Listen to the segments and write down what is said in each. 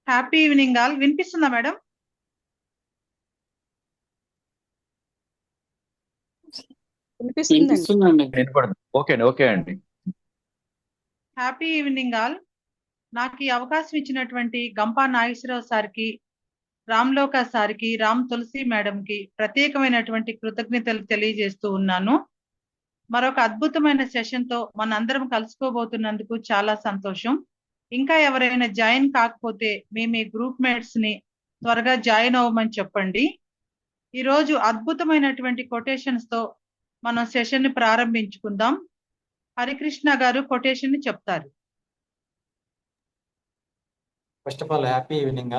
Happy evening all. వినిపిస్తుందా madam? వినిపిస్తుందండి. Okay అండి. Happy evening all. నాకు ఈ అవకాశం ఇచ్చినటువంటి గంపా నాగేశ్వరరావు సార్కి, రామ్లోక సార్కి, రామ్ తులసి మేడంకి ప్రత్యేకమైనటువంటి కృతజ్ఞతలు తెలియజేస్తూ ఉన్నాను. మరొక అద్భుతమైన సెషన్తో మనందరం కలుసుకోబోతున్నందుకు చాలా సంతోషం. ఇంకా ఎవరైనా జాయిన్ కాకపోతే మీ గ్రూప్ మేట్స్ ని త్వరగా జాయిన్ అవ్వమని చెప్పండి. ఈరోజు అద్భుతమైనటువంటి కొటేషన్స్ తో మనం సెషన్ ని ప్రారంభించుకుందాం. హరికృష్ణ గారు కొటేషన్ ని చెప్తారు. First of all happy evening.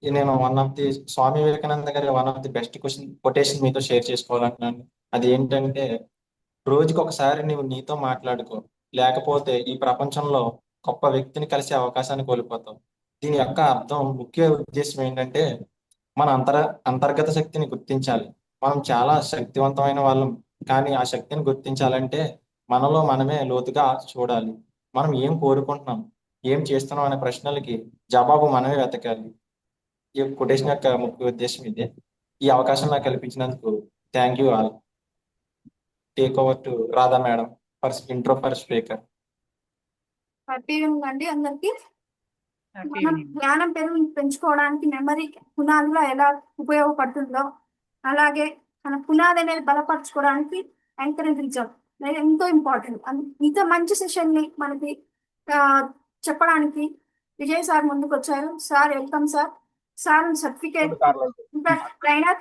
నేను one of the Swami Vivekananda గారి one of the best quotation మీతో షేర్ చేసుకోవాలంటున్నాను. అది ఏంటంటే, రోజుకి ఒకసారి నువ్వు నీతో మాట్లాడుకో, లేకపోతే ఈ ప్రపంచంలో గొప్ప వ్యక్తిని కలిసే అవకాశాన్ని కోల్పోతావు. దీని యొక్క అర్థం, ముఖ్య ఉద్దేశం ఏంటంటే, మన అంతర్గత శక్తిని గుర్తించాలి. మనం చాలా శక్తివంతమైన వాళ్ళం, కానీ ఆ శక్తిని గుర్తించాలంటే మనలో మనమే లోతుగా చూడాలి. మనం ఏం కోరుకుంటున్నాం, ఏం చేస్తున్నాం అనే ప్రశ్నలకి జవాబు మనమే వెతకాలి. ఈ కొటేషన్ యొక్క ముఖ్య ఉద్దేశం ఇదే. ఈ అవకాశం నాకు కల్పించినందుకు thank you all. Take over to Radha madam for intro for speaker. Happy evening అండి అందరికి. హ్యాపీ మనం ఈవినింగ్. జ్ఞానం పెంచుకోవడానికి మెమరీ పునాదిలో ఎలా ఉపయోగపడుతుందో, అలాగే మన పునాది అనేది బలపరచుకోవడానికి ఎంకరేజించడం అనేది ఎంతో ఇంపార్టెంట్. ఇంత మంచి సెషన్ ని మనకి ఆ, చెప్పడానికి విజయ్ సార్ ముందుకు వచ్చారు. Sir welcome sir. Sir certificate trainer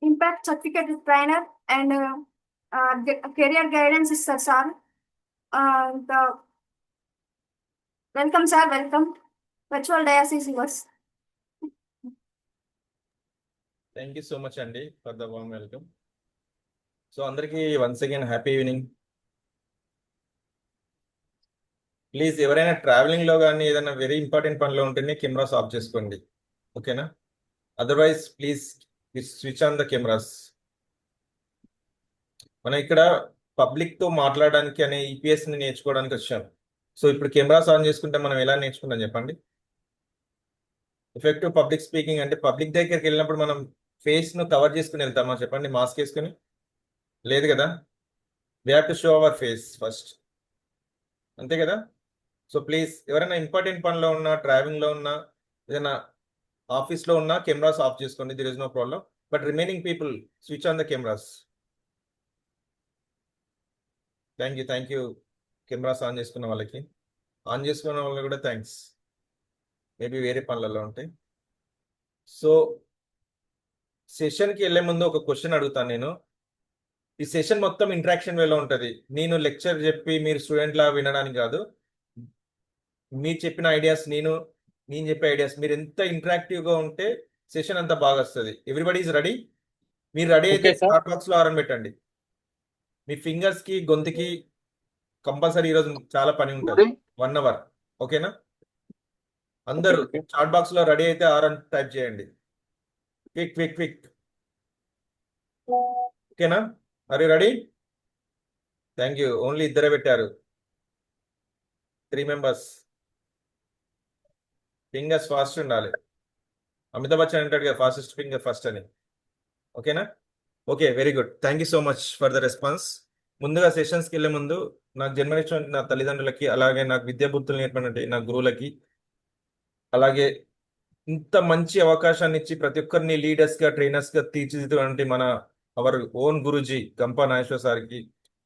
impact certificate trainer and career guidance is sir. Welcome sir, welcome. Virtual dias is yours. Thank you so much Andy for the warm welcome. So andariki once again happy evening. Please ఎవరైనా travelling లో కానీ ఏదైనా very important పనిలో ఉంటేనే cameras off చేసుకోండి, ఓకేనా? Otherwise please switch on the cameras. మనం ఇక్కడ పబ్లిక్ తో మాట్లాడడానికి అనే ఈపీఎస్ ని నేర్చుకోవడానికి వచ్చాం. సో ఇప్పుడు కెమెరాస్ ఆన్ చేసుకుంటే మనం ఎలా నేర్చుకుంటాం చెప్పండి? ఎఫెక్టివ్ పబ్లిక్ స్పీకింగ్ అంటే పబ్లిక్ దగ్గరికి వెళ్ళినప్పుడు మనం ఫేస్ ను కవర్ చేసుకుని వెళ్తామా చెప్పండి? మాస్క్ వేసుకుని లేదు కదా. We have to show hour face first, అంతే కదా. సో ప్లీజ్ ఎవరైనా ఇంపార్టెంట్ పనిలో ఉన్నా, ట్రావెలింగ్ లో ఉన్నా, ఏదైనా ఆఫీస్ లో ఉన్నా కెమెరాస్ ఆఫ్ చేసుకోండి. There is no problem. But remaining people switch on the cameras. Thank you cameras on చేసుకున్న వాళ్ళకి. ఆన్ చేసుకున్న వాళ్ళకి కూడా థ్యాంక్స్. మేబీ వేరే పనులలో ఉంటాయి. సో సెషన్కి వెళ్ళే ముందు ఒక క్వశ్చన్ అడుగుతాను నేను. ఈ సెషన్ మొత్తం ఇంటరాక్షన్ వేలో ఉంటుంది. నేను లెక్చర్ చెప్పి మీరు స్టూడెంట్ లా వినడానికి కాదు. మీరు చెప్పిన ఐడియాస్, నేను చెప్పే ఐడియాస్, మీరు ఎంత ఇంటరాక్టివ్ గా ఉంటే సెషన్ అంతా బాగా వస్తుంది. Everybody is ready? మీరు రెడీ అయితే చాట్ బాక్స్ లో ఆరన్ పెట్టండి. మీ ఫింగర్స్ కి, గొంతుకి కంపల్సరీ ఈరోజు చాలా పని ఉంటుంది, 1 hour, ఓకేనా? అందరూ చాట్ బాక్స్ లో రెడీ అయితే ఆరన్ టైప్ చేయండి. క్విక్. ఓకేనా? Are you ready? Thank you. Only ఇద్దరే పెట్టారు, 3 members. ఫింగర్స్ ఫాస్ట్ ఉండాలి. అమితాబ్ బచ్చన్ అంటాడు కదా, ఫాస్టెస్ట్ ఫింగర్ ఫస్ట్ అని. ఓకేనా? Okay, very good. Thank you so much for the response. ముందుగా సెషన్స్కి వెళ్ళే ముందు నాకు జన్మనిచ్చిన నా తల్లిదండ్రులకి, అలాగే నాకు విద్యాబుద్ధులు నేర్పినటువంటి నా గురువులకి, అలాగే ఇంత మంచి అవకాశాన్ని ఇచ్చి ప్రతి ఒక్కరిని లీడర్స్గా, ట్రైనర్స్గా తీర్చిదిద్దినటువంటి మన అవర్ ఓన్ గురుజీ గంపా నాగేశ్వర సార్కి,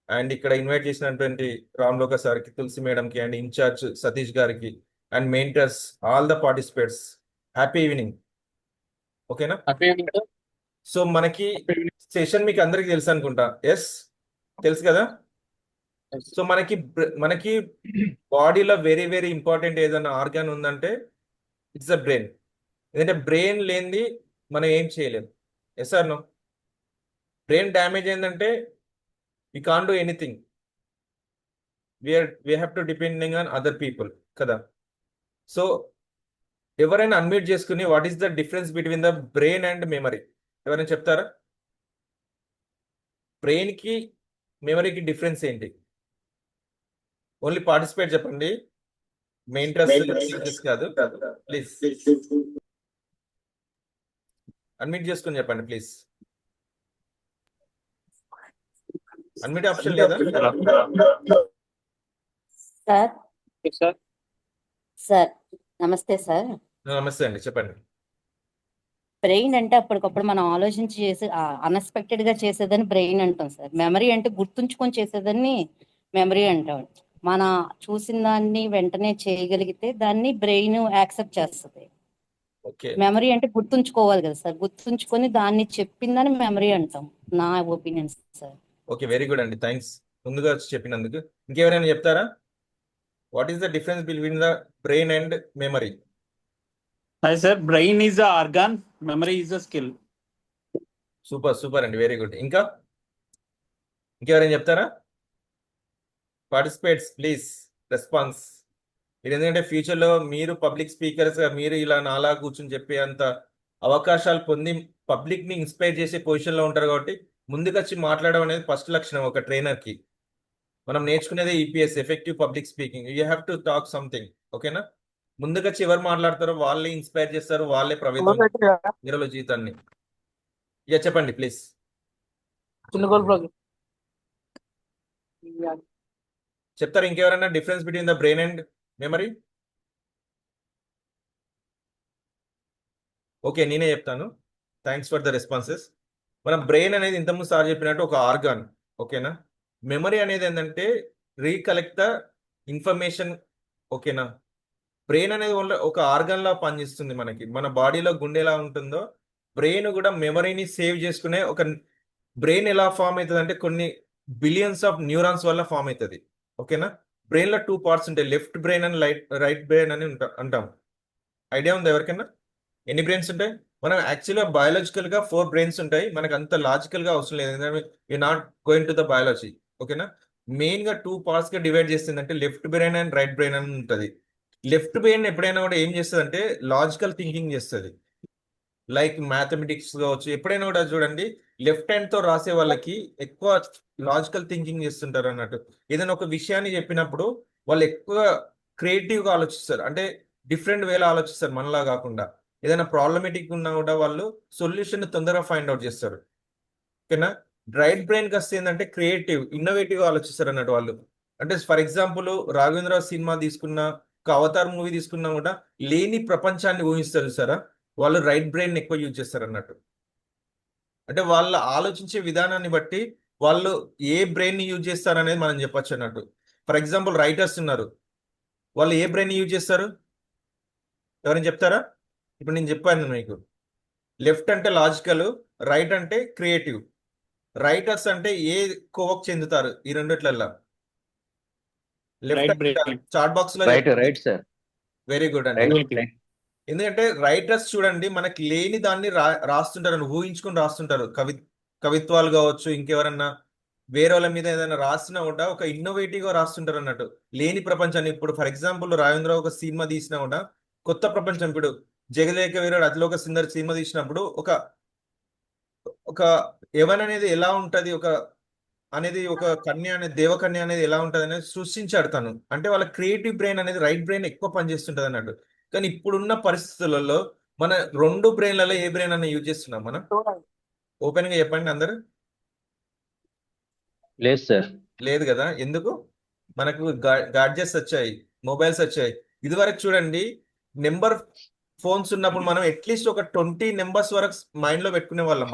అండ్ ఇక్కడ ఇన్వైట్ చేసినటువంటి రామ్లోక సార్కి, తులసి మేడంకి, అండ్ ఇన్ఛార్జ్ సతీష్ గారికి, and mentors, all the participates, happy evening. ఓకేనా? సో మనకి సెషన్ మీకు అందరికి తెలుసు అనుకుంటా. ఎస్, తెలుసు కదా. సో మనకి బాడీలో వెరీ వెరీ ఇంపార్టెంట్ ఏదైనా ఆర్గాన్ ఉందంటే ఇట్స్ ద బ్రెయిన్. ఎందుకంటే బ్రెయిన్ లేనిది మనం ఏం చేయలేము. Yes or no? Brain damage అయిందంటే we can't do anything. We have to depending on other people కదా. సో ఎవరైనా అన్మ్యూట్ చేసుకుని what is the difference between the brain and memory ఎవరైనా చెప్తారా? బ్రెయిన్ కి మెమరీకి డిఫరెన్స్ ఏంటి? ఓన్లీ పార్టిసిపేట్ చెప్పండి, మెయిన్ టీచర్స్ కాదు. ప్లీజ్ అన్మ్యూట్ చేసుకొని చెప్పండి ప్లీజ్. అన్మ్యూట్ ఆప్షన్ లేదా? సార్ సార్ సార్ నమస్తే సార్. నమస్తే అండి, చెప్పండి. బ్రెయిన్ అంటే అప్పటికప్పుడు మనం ఆలోచించి చేసే అన్ఎక్స్పెక్టెడ్ గా చేసేదని బ్రెయిన్ అంటాం సార్. మెమరీ అంటే గుర్తుంచుకొని చేసేదాన్ని మెమరీ అంటాం. మన చూసిన దాన్ని వెంటనే చేయగలిగితే దాన్ని బ్రెయిన్ యాక్సెప్ట్ చేస్తుంది. ఓకే మెమరీ అంటే గుర్తుంచుకోవాలి కదా సార్, గుర్తుంచుకొని దాన్ని చెప్పిందని మెమరీ అంటాం, నా opinion sir. Okay, very good అండి, థ్యాంక్స్ ముందుగా వచ్చి చెప్పినందుకు. ఇంకెవరైనా చెప్తారా? What is the difference between the brain and memory? Hi sir, brain is a organ, memory is a skill. Super super అండి, వెరీ గుడ్. ఇంకెవరైనా చెప్తారా? Participates please response. మీరు ఎందుకంటే ఫ్యూచర్లో మీరు పబ్లిక్ స్పీకర్స్గా మీరు ఇలా నాలా కూర్చొని చెప్పే అంత అవకాశాలు పొంది పబ్లిక్ని ఇన్స్పైర్ చేసే పొజిషన్లో ఉంటారు కాబట్టి ముందుకు వచ్చి మాట్లాడడం అనేది ఫస్ట్ లక్షణం ఒక ట్రైనర్కి. మనం నేర్చుకునేది EPS, effective public speaking. You have to talk something, ఓకేనా? ముందుగా ఎవరు మాట్లాడతారో వాళ్ళే ఇన్స్పైర్ చేస్తారు, వాళ్ళే ప్రభావితం ఇరవై జీవితాన్ని. ఇక చెప్పండి ప్లీజ్. చెప్తారు ఇంకెవరైనా difference between the brain and memory? Okay, నేనే చెప్తాను. Thanks for the responses. మన బ్రెయిన్ అనేది ఇంతకుముందు సార్ చెప్పినట్టు ఒక ఆర్గాన్, ఓకేనా? మెమరీ అనేది ఏంటంటే రీకలెక్ట్ ద ఇన్ఫర్మేషన్, ఓకేనా? బ్రెయిన్ అనేది ఒక ఆర్గాన్ లా పనిచేస్తుంది. మనకి మన బాడీలో గుండె ఎలా ఉంటుందో బ్రెయిన్ కూడా మెమరీని సేవ్ చేసుకునే ఒక బ్రెయిన్ ఎలా ఫామ్ అవుతుంది అంటే కొన్ని బిలియన్స్ ఆఫ్ న్యూరాన్స్ వల్ల ఫామ్ అవుతుంది, ఓకేనా? బ్రెయిన్ లో 2 పార్ట్స్ ఉంటాయి, left brain and right brain అని అంటాం. ఐడియా ఉంది ఎవరికైనా? ఎన్ని బ్రెయిన్స్ ఉంటాయి? మనం యాక్చువల్గా బయాలజికల్ గా 4 బ్రెయిన్స్ ఉంటాయి. మనకు అంత లాజికల్ గా అవసరం లేదు, ఎందుకంటే you not going to the biology, ఓకేనా? మెయిన్ గా 2 పార్ట్స్ గా డివైడ్ చేస్తుంది, అంటే left brain and right brain అని ఉంటుంది. లెఫ్ట్ బ్రెయిన్ ఎప్పుడైనా కూడా ఏం చేస్తుంది అంటే లాజికల్ థింకింగ్ చేస్తుంది, లైక్ మ్యాథమెటిక్స్ కావచ్చు. ఎప్పుడైనా కూడా చూడండి, లెఫ్ట్ హ్యాండ్ తో రాసే వాళ్ళకి ఎక్కువ లాజికల్ థింకింగ్ చేస్తుంటారు అన్నట్టు. ఏదైనా ఒక విషయాన్ని చెప్పినప్పుడు వాళ్ళు ఎక్కువ క్రియేటివ్ గా ఆలోచిస్తారు, అంటే డిఫరెంట్ వేలో ఆలోచిస్తారు మనలా కాకుండా. ఏదైనా ప్రాబ్లమేటిక్ ఉన్నా కూడా వాళ్ళు సొల్యూషన్ తొందరగా ఫైండ్ అవుట్ చేస్తారు, ఓకేనా? రైట్ బ్రెయిన్ కి వస్తే ఏంటంటే క్రియేటివ్, ఇన్నోవేటివ్ గా ఆలోచిస్తారు అన్నట్టు వాళ్ళు. అంటే ఫర్ ఎగ్జాంపుల్ రాఘవేంద్ర సినిమా తీసుకున్నా, ఒక అవతార్ మూవీ తీసుకున్నా కూడా లేని ప్రపంచాన్ని ఊహిస్తారు సరే, వాళ్ళు రైట్ బ్రెయిన్ ఎక్కువ యూజ్ చేస్తారు అన్నట్టు. అంటే వాళ్ళ ఆలోచించే విధానాన్ని బట్టి వాళ్ళు ఏ బ్రెయిన్ ని యూజ్ చేస్తారు అనేది మనం చెప్పొచ్చు అన్నట్టు. ఫర్ ఎగ్జాంపుల్ రైటర్స్ ఉన్నారు, వాళ్ళు ఏ బ్రెయిన్ యూజ్ చేస్తారు? ఎవరైనా చెప్తారా? ఇప్పుడు నేను చెప్పాను మీకు, లెఫ్ట్ అంటే లాజికల్, రైట్ అంటే క్రియేటివ్. రైటర్స్ అంటే ఏ కోవకు చెందుతారు ఈ రెండిట్లల్లో? Right left brain. Chat box లో రైట్ సార్. వెరీ గుడ్ అండి. Creative. ఎందుకంటే రైటర్స్ చూడండి, మనకి లేని దాన్ని రాస్తుంటారు, ఊహించుకుని రాస్తుంటారు. కవిత్వాలు కావచ్చు, ఇంకెవరన్నా వేరే వాళ్ళ మీద ఏదైనా రాసినా కూడా ఒక ఇన్నోవేటివ్ గా రాస్తుంటారు అన్నట్టు. లేని ప్రపంచాన్ని, ఇప్పుడు ఫర్ ఎగ్జాంపుల్ రాజేంద్ర ఒక సినిమా తీసినా కూడా కొత్త ప్రపంచం, ఇప్పుడు జగదేక వీరుడు అతిలోక సుందరి సినిమా తీసినప్పుడు ఒక ఎవన్ అనేది ఎలా ఉంటది, ఒక కన్య అనేది, దేవకన్య అనేది ఎలా ఉంటది అనేది సృష్టించాడు తను. అంటే వాళ్ళ క్రియేటివ్ బ్రెయిన్ అనేది రైట్ బ్రెయిన్ ఎక్కువ పనిచేస్తుంటది అన్నట్టు. కానీ ఇప్పుడున్న పరిస్థితులలో మన 2 బ్రెయిన్లలో ఏ బ్రెయిన్ అన్న యూజ్ చేస్తున్నాం మనం? ఓపెన్ గా చెప్పండి అందరు. లేదు సార్. లేదు కదా? ఎందుకు? మనకు గాడ్జెట్స్ వచ్చాయి, మొబైల్స్ వచ్చాయి. ఇదివరకు చూడండి, నెంబర్ ఫోన్స్ ఉన్నప్పుడు మనం అట్లీస్ట్ ఒక 20 నెంబర్స్ వరకు మైండ్ లో పెట్టుకునే వాళ్ళం.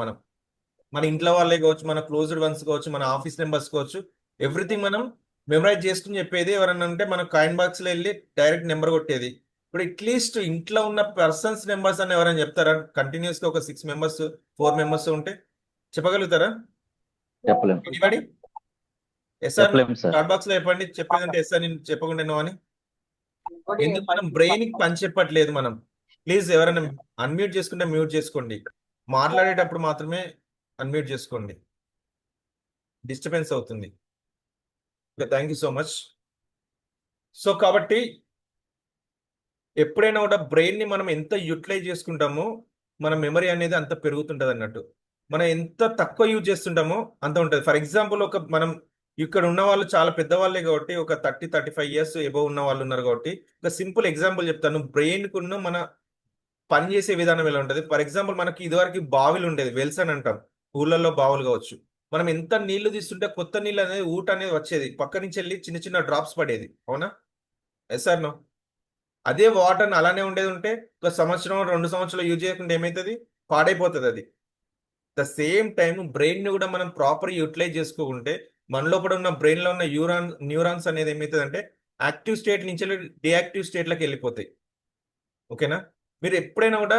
మన ఇంట్లో వాళ్ళే కావచ్చు, మన క్లోజ్డ్ వన్స్ కావచ్చు, మన ఆఫీస్ నెంబర్స్ కావచ్చు, ఎవ్రీథింగ్ మనం మెమరైజ్ చేసుకుని చెప్పేది. ఎవరన్నా ఉంటే మన కాయిన్ బాక్స్ లో వెళ్ళి డైరెక్ట్ నెంబర్ కొట్టేది. ఇప్పుడు అట్లీస్ట్ ఇంట్లో ఉన్న పర్సన్స్ నెంబర్స్ అని ఎవరైనా చెప్తారా? కంటిన్యూస్ గా ఒక 6 మెంబర్స్ 4 మెంబర్స్ ఉంటే చెప్పగలుగుతారా? చెప్పలేం. ఎనీబడి? ఎస్ సార్, చెప్పలేం సార్. చాట్ బాక్స్ లో చెప్పండి. చెప్పేదంటే ఎస్ సార్, నేను చెప్పకుండా అని. ఎందుకు మనం బ్రెయిన్ కి పని చెప్పట్లేదు మనం. ప్లీజ్ ఎవరైనా అన్మ్యూట్ చేసుకుంటే మ్యూట్ చేసుకోండి, మాట్లాడేటప్పుడు మాత్రమే అన్మ్యూట్ చేసుకోండి, డిస్టర్బెన్స్ అవుతుంది. Thank you so much. So కాబట్టి ఎప్పుడైనా కూడా బ్రెయిన్ ని మనం ఎంత యూటిలైజ్ చేసుకుంటామో మన మెమరీ అనేది అంత పెరుగుతుంటది అన్నట్టు. మనం ఎంత తక్కువ యూజ్ చేస్తుంటామో అంత ఉంటుంది. ఫర్ ఎగ్జాంపుల్ మనం ఇక్కడ ఉన్న వాళ్ళు చాలా పెద్దవాళ్ళే కాబట్టి ఒక 30-35 ఇయర్స్ ఎబో ఉన్న వాళ్ళు ఉన్నారు కాబట్టి ఒక సింపుల్ ఎగ్జాంపుల్ చెప్తాను. బ్రెయిన్ కున్న మన పని చేసే విధానం ఎలా ఉంటుంది. ఫర్ ఎగ్జాంపుల్ మనకి ఇదివరకు బావిలు ఉండేది, వెల్స్ అని అంటాం, ఊళ్ళల్లో బావులు కావచ్చు. మనం ఎంత నీళ్లు తీస్తుంటే కొత్త నీళ్ళు అనేది ఊట అనేది వచ్చేది, పక్క నుంచి వెళ్ళి చిన్న చిన్న డ్రాప్స్ పడేది, అవునా? Yes sir no? అదే వాటర్ అలానే ఉండేది ఉంటే ఒక సంవత్సరం 2 సంవత్సరాలు యూజ్ చేయకుండా ఏమవుతుంది, పాడైపోతుంది అది. ద సేమ్ టైం బ్రెయిన్ ని కూడా మనం ప్రాపర్ యూటిలైజ్ చేసుకోకుంటే మన లోపల ఉన్న బ్రెయిన్ లో ఉన్న న్యూరాన్స్ అనేది ఏమవుతుంది అంటే యాక్టివ్ స్టేట్ నుంచి డియాక్టివ్ స్టేట్లకు వెళ్ళిపోతాయి. ఓకేనా? మీరు ఎప్పుడైనా కూడా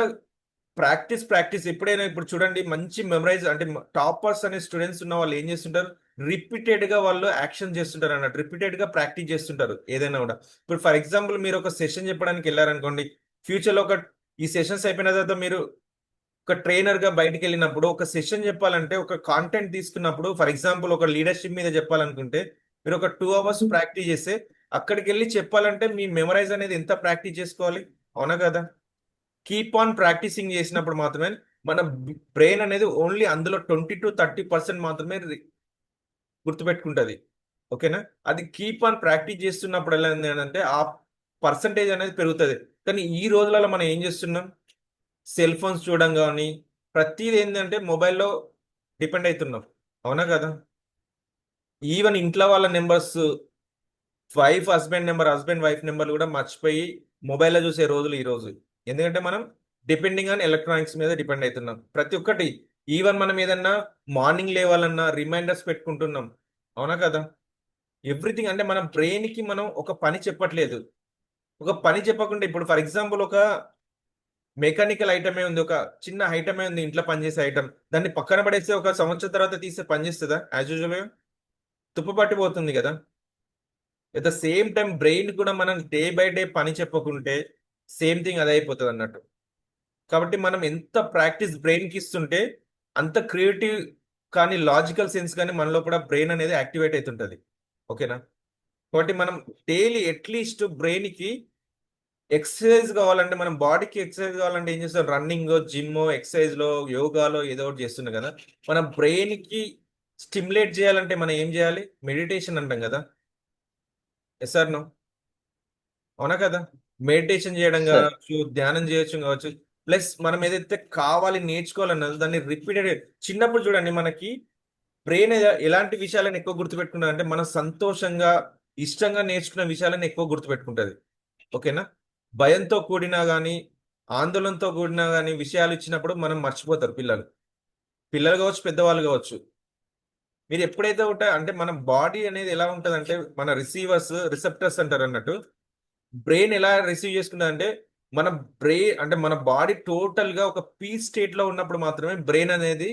ప్రాక్టీస్ ఎప్పుడైనా, ఇప్పుడు చూడండి మంచి మెమరైజ్ అంటే టాపర్స్ అనే స్టూడెంట్స్ ఉన్న వాళ్ళు ఏం చేస్తుంటారు, రిపీటెడ్ గా వాళ్ళు యాక్షన్ చేస్తుంటారు అన్నట్టు, రిపీటెడ్ గా ప్రాక్టీస్ చేస్తుంటారు ఏదైనా కూడా. ఇప్పుడు ఫర్ ఎగ్జాంపుల్ మీరు ఒక సెషన్ చెప్పడానికి వెళ్ళారనుకోండి, ఫ్యూచర్ లో ఈ సెషన్స్ అయిపోయిన తర్వాత మీరు ఒక ట్రైనర్ గా బయటకు వెళ్ళినప్పుడు ఒక సెషన్ చెప్పాలంటే, ఒక కాంటెంట్ తీసుకున్నప్పుడు, ఫర్ ఎగ్జాంపుల్ ఒక లీడర్షిప్ మీద చెప్పాలనుకుంటే మీరు ఒక 2 అవర్స్ ప్రాక్టీస్ చేస్తే అక్కడికి వెళ్ళి చెప్పాలంటే మీ మెమరైజ్ అనేది ఎంత ప్రాక్టీస్ చేసుకోవాలి, అవునా కదా? కీప్ ఆన్ ప్రాక్టీసింగ్ చేసినప్పుడు మాత్రమే మన బ్రెయిన్ అనేది ఓన్లీ అందులో 20-30% మాత్రమే గుర్తుపెట్టుకుంటుంది. ఓకేనా? అది కీప్ ఆన్ ప్రాక్టీస్ చేస్తున్నప్పుడు ఎలా ఏంటంటే ఆ పర్సంటేజ్ అనేది పెరుగుతుంది. కానీ ఈ రోజులలో మనం ఏం చేస్తున్నాం, సెల్ ఫోన్స్ చూడడం కానీ ప్రతిదీ ఏంటంటే మొబైల్లో డిపెండ్ అవుతున్నాం, అవునా కదా? ఈవెన్ ఇంట్లో వాళ్ళ నెంబర్స్, హస్బెండ్ వైఫ్ నెంబర్లు కూడా మర్చిపోయి మొబైల్లో చూసే రోజులు ఈ రోజు. ఎందుకంటే మనం డిపెండింగ్ ఆన్ ఎలక్ట్రానిక్స్ మీద డిపెండ్ అవుతున్నాం ప్రతి ఒక్కటి. ఈవెన్ మనం ఏదన్నా మార్నింగ్ లేవాలన్నా రిమైండర్స్ పెట్టుకుంటున్నాం, అవునా కదా? ఎవ్రీథింగ్ అంటే మన బ్రెయిన్ కి మనం ఒక పని చెప్పట్లేదు. ఒక పని చెప్పకుండా ఇప్పుడు ఫర్ ఎగ్జాంపుల్ ఒక మెకానికల్ ఐటమే ఉంది, ఒక చిన్న ఐటమే ఉంది ఇంట్లో పనిచేసే ఐటమ్, దాన్ని పక్కన పడేస్తే ఒక సంవత్సరం తర్వాత తీస్తే పనిచేస్తుందా? యాజ్ యూజువల్గా తుప్పపట్టిపోతుంది కదా. At the same time brain కూడా మనం డే బై డే పని చెప్పకుంటే సేమ్ థింగ్ అదే అయిపోతుంది అన్నట్టు. కాబట్టి మనం ఎంత ప్రాక్టీస్ బ్రెయిన్కి ఇస్తుంటే అంత క్రియేటివ్ కానీ లాజికల్ సెన్స్ కానీ మనలో కూడా బ్రెయిన్ అనేది యాక్టివేట్ అవుతుంటుంది. ఓకేనా? కాబట్టి మనం డైలీ అట్లీస్ట్ బ్రెయిన్కి ఎక్సర్సైజ్ కావాలంటే, మనం బాడీకి ఎక్సర్సైజ్ కావాలంటే ఏం చేస్తాం, రన్నింగ్, జిమ్, ఎక్సర్సైజ్లో, యోగాలో ఏదో ఒకటి చేస్తున్నాం కదా. మన బ్రెయిన్కి స్టిమ్యులేట్ చేయాలంటే మనం ఏం చేయాలి, మెడిటేషన్ అంటాం కదా. Yes or no? అవునా కదా? మెడిటేషన్ చేయడం సార్ కావచ్చు, ధ్యానం చేయొచ్చు కావచ్చు. ప్లస్ మనం ఏదైతే కావాలి నేర్చుకోవాలన్నది దాన్ని రిపీటెడ్. చిన్నప్పుడు చూడండి మనకి బ్రెయిన్ ఎలాంటి విషయాలను ఎక్కువ గుర్తుపెట్టుకుంటుంది అంటే మనం సంతోషంగా ఇష్టంగా నేర్చుకున్న విషయాలను ఎక్కువ గుర్తుపెట్టుకుంటుంది. ఓకేనా? భయంతో కూడినా కానీ ఆందోళనతో కూడినా కానీ విషయాలు ఇచ్చినప్పుడు మనం మర్చిపోతారు పిల్లలు కావచ్చు, పెద్దవాళ్ళు కావచ్చు. మీరు ఎప్పుడైతే అంటే మన బాడీ అనేది ఎలా ఉంటుంది అంటే, మన రిసెప్టర్స్ అంటారు అన్నట్టు, బ్రెయిన్ ఎలా రిసీవ్ చేసుకుంటుంది అంటే మన బ్రెయిన్ అంటే మన బాడీ టోటల్ గా ఒక పీస్ స్టేట్ లో ఉన్నప్పుడు మాత్రమే బ్రెయిన్ అనేది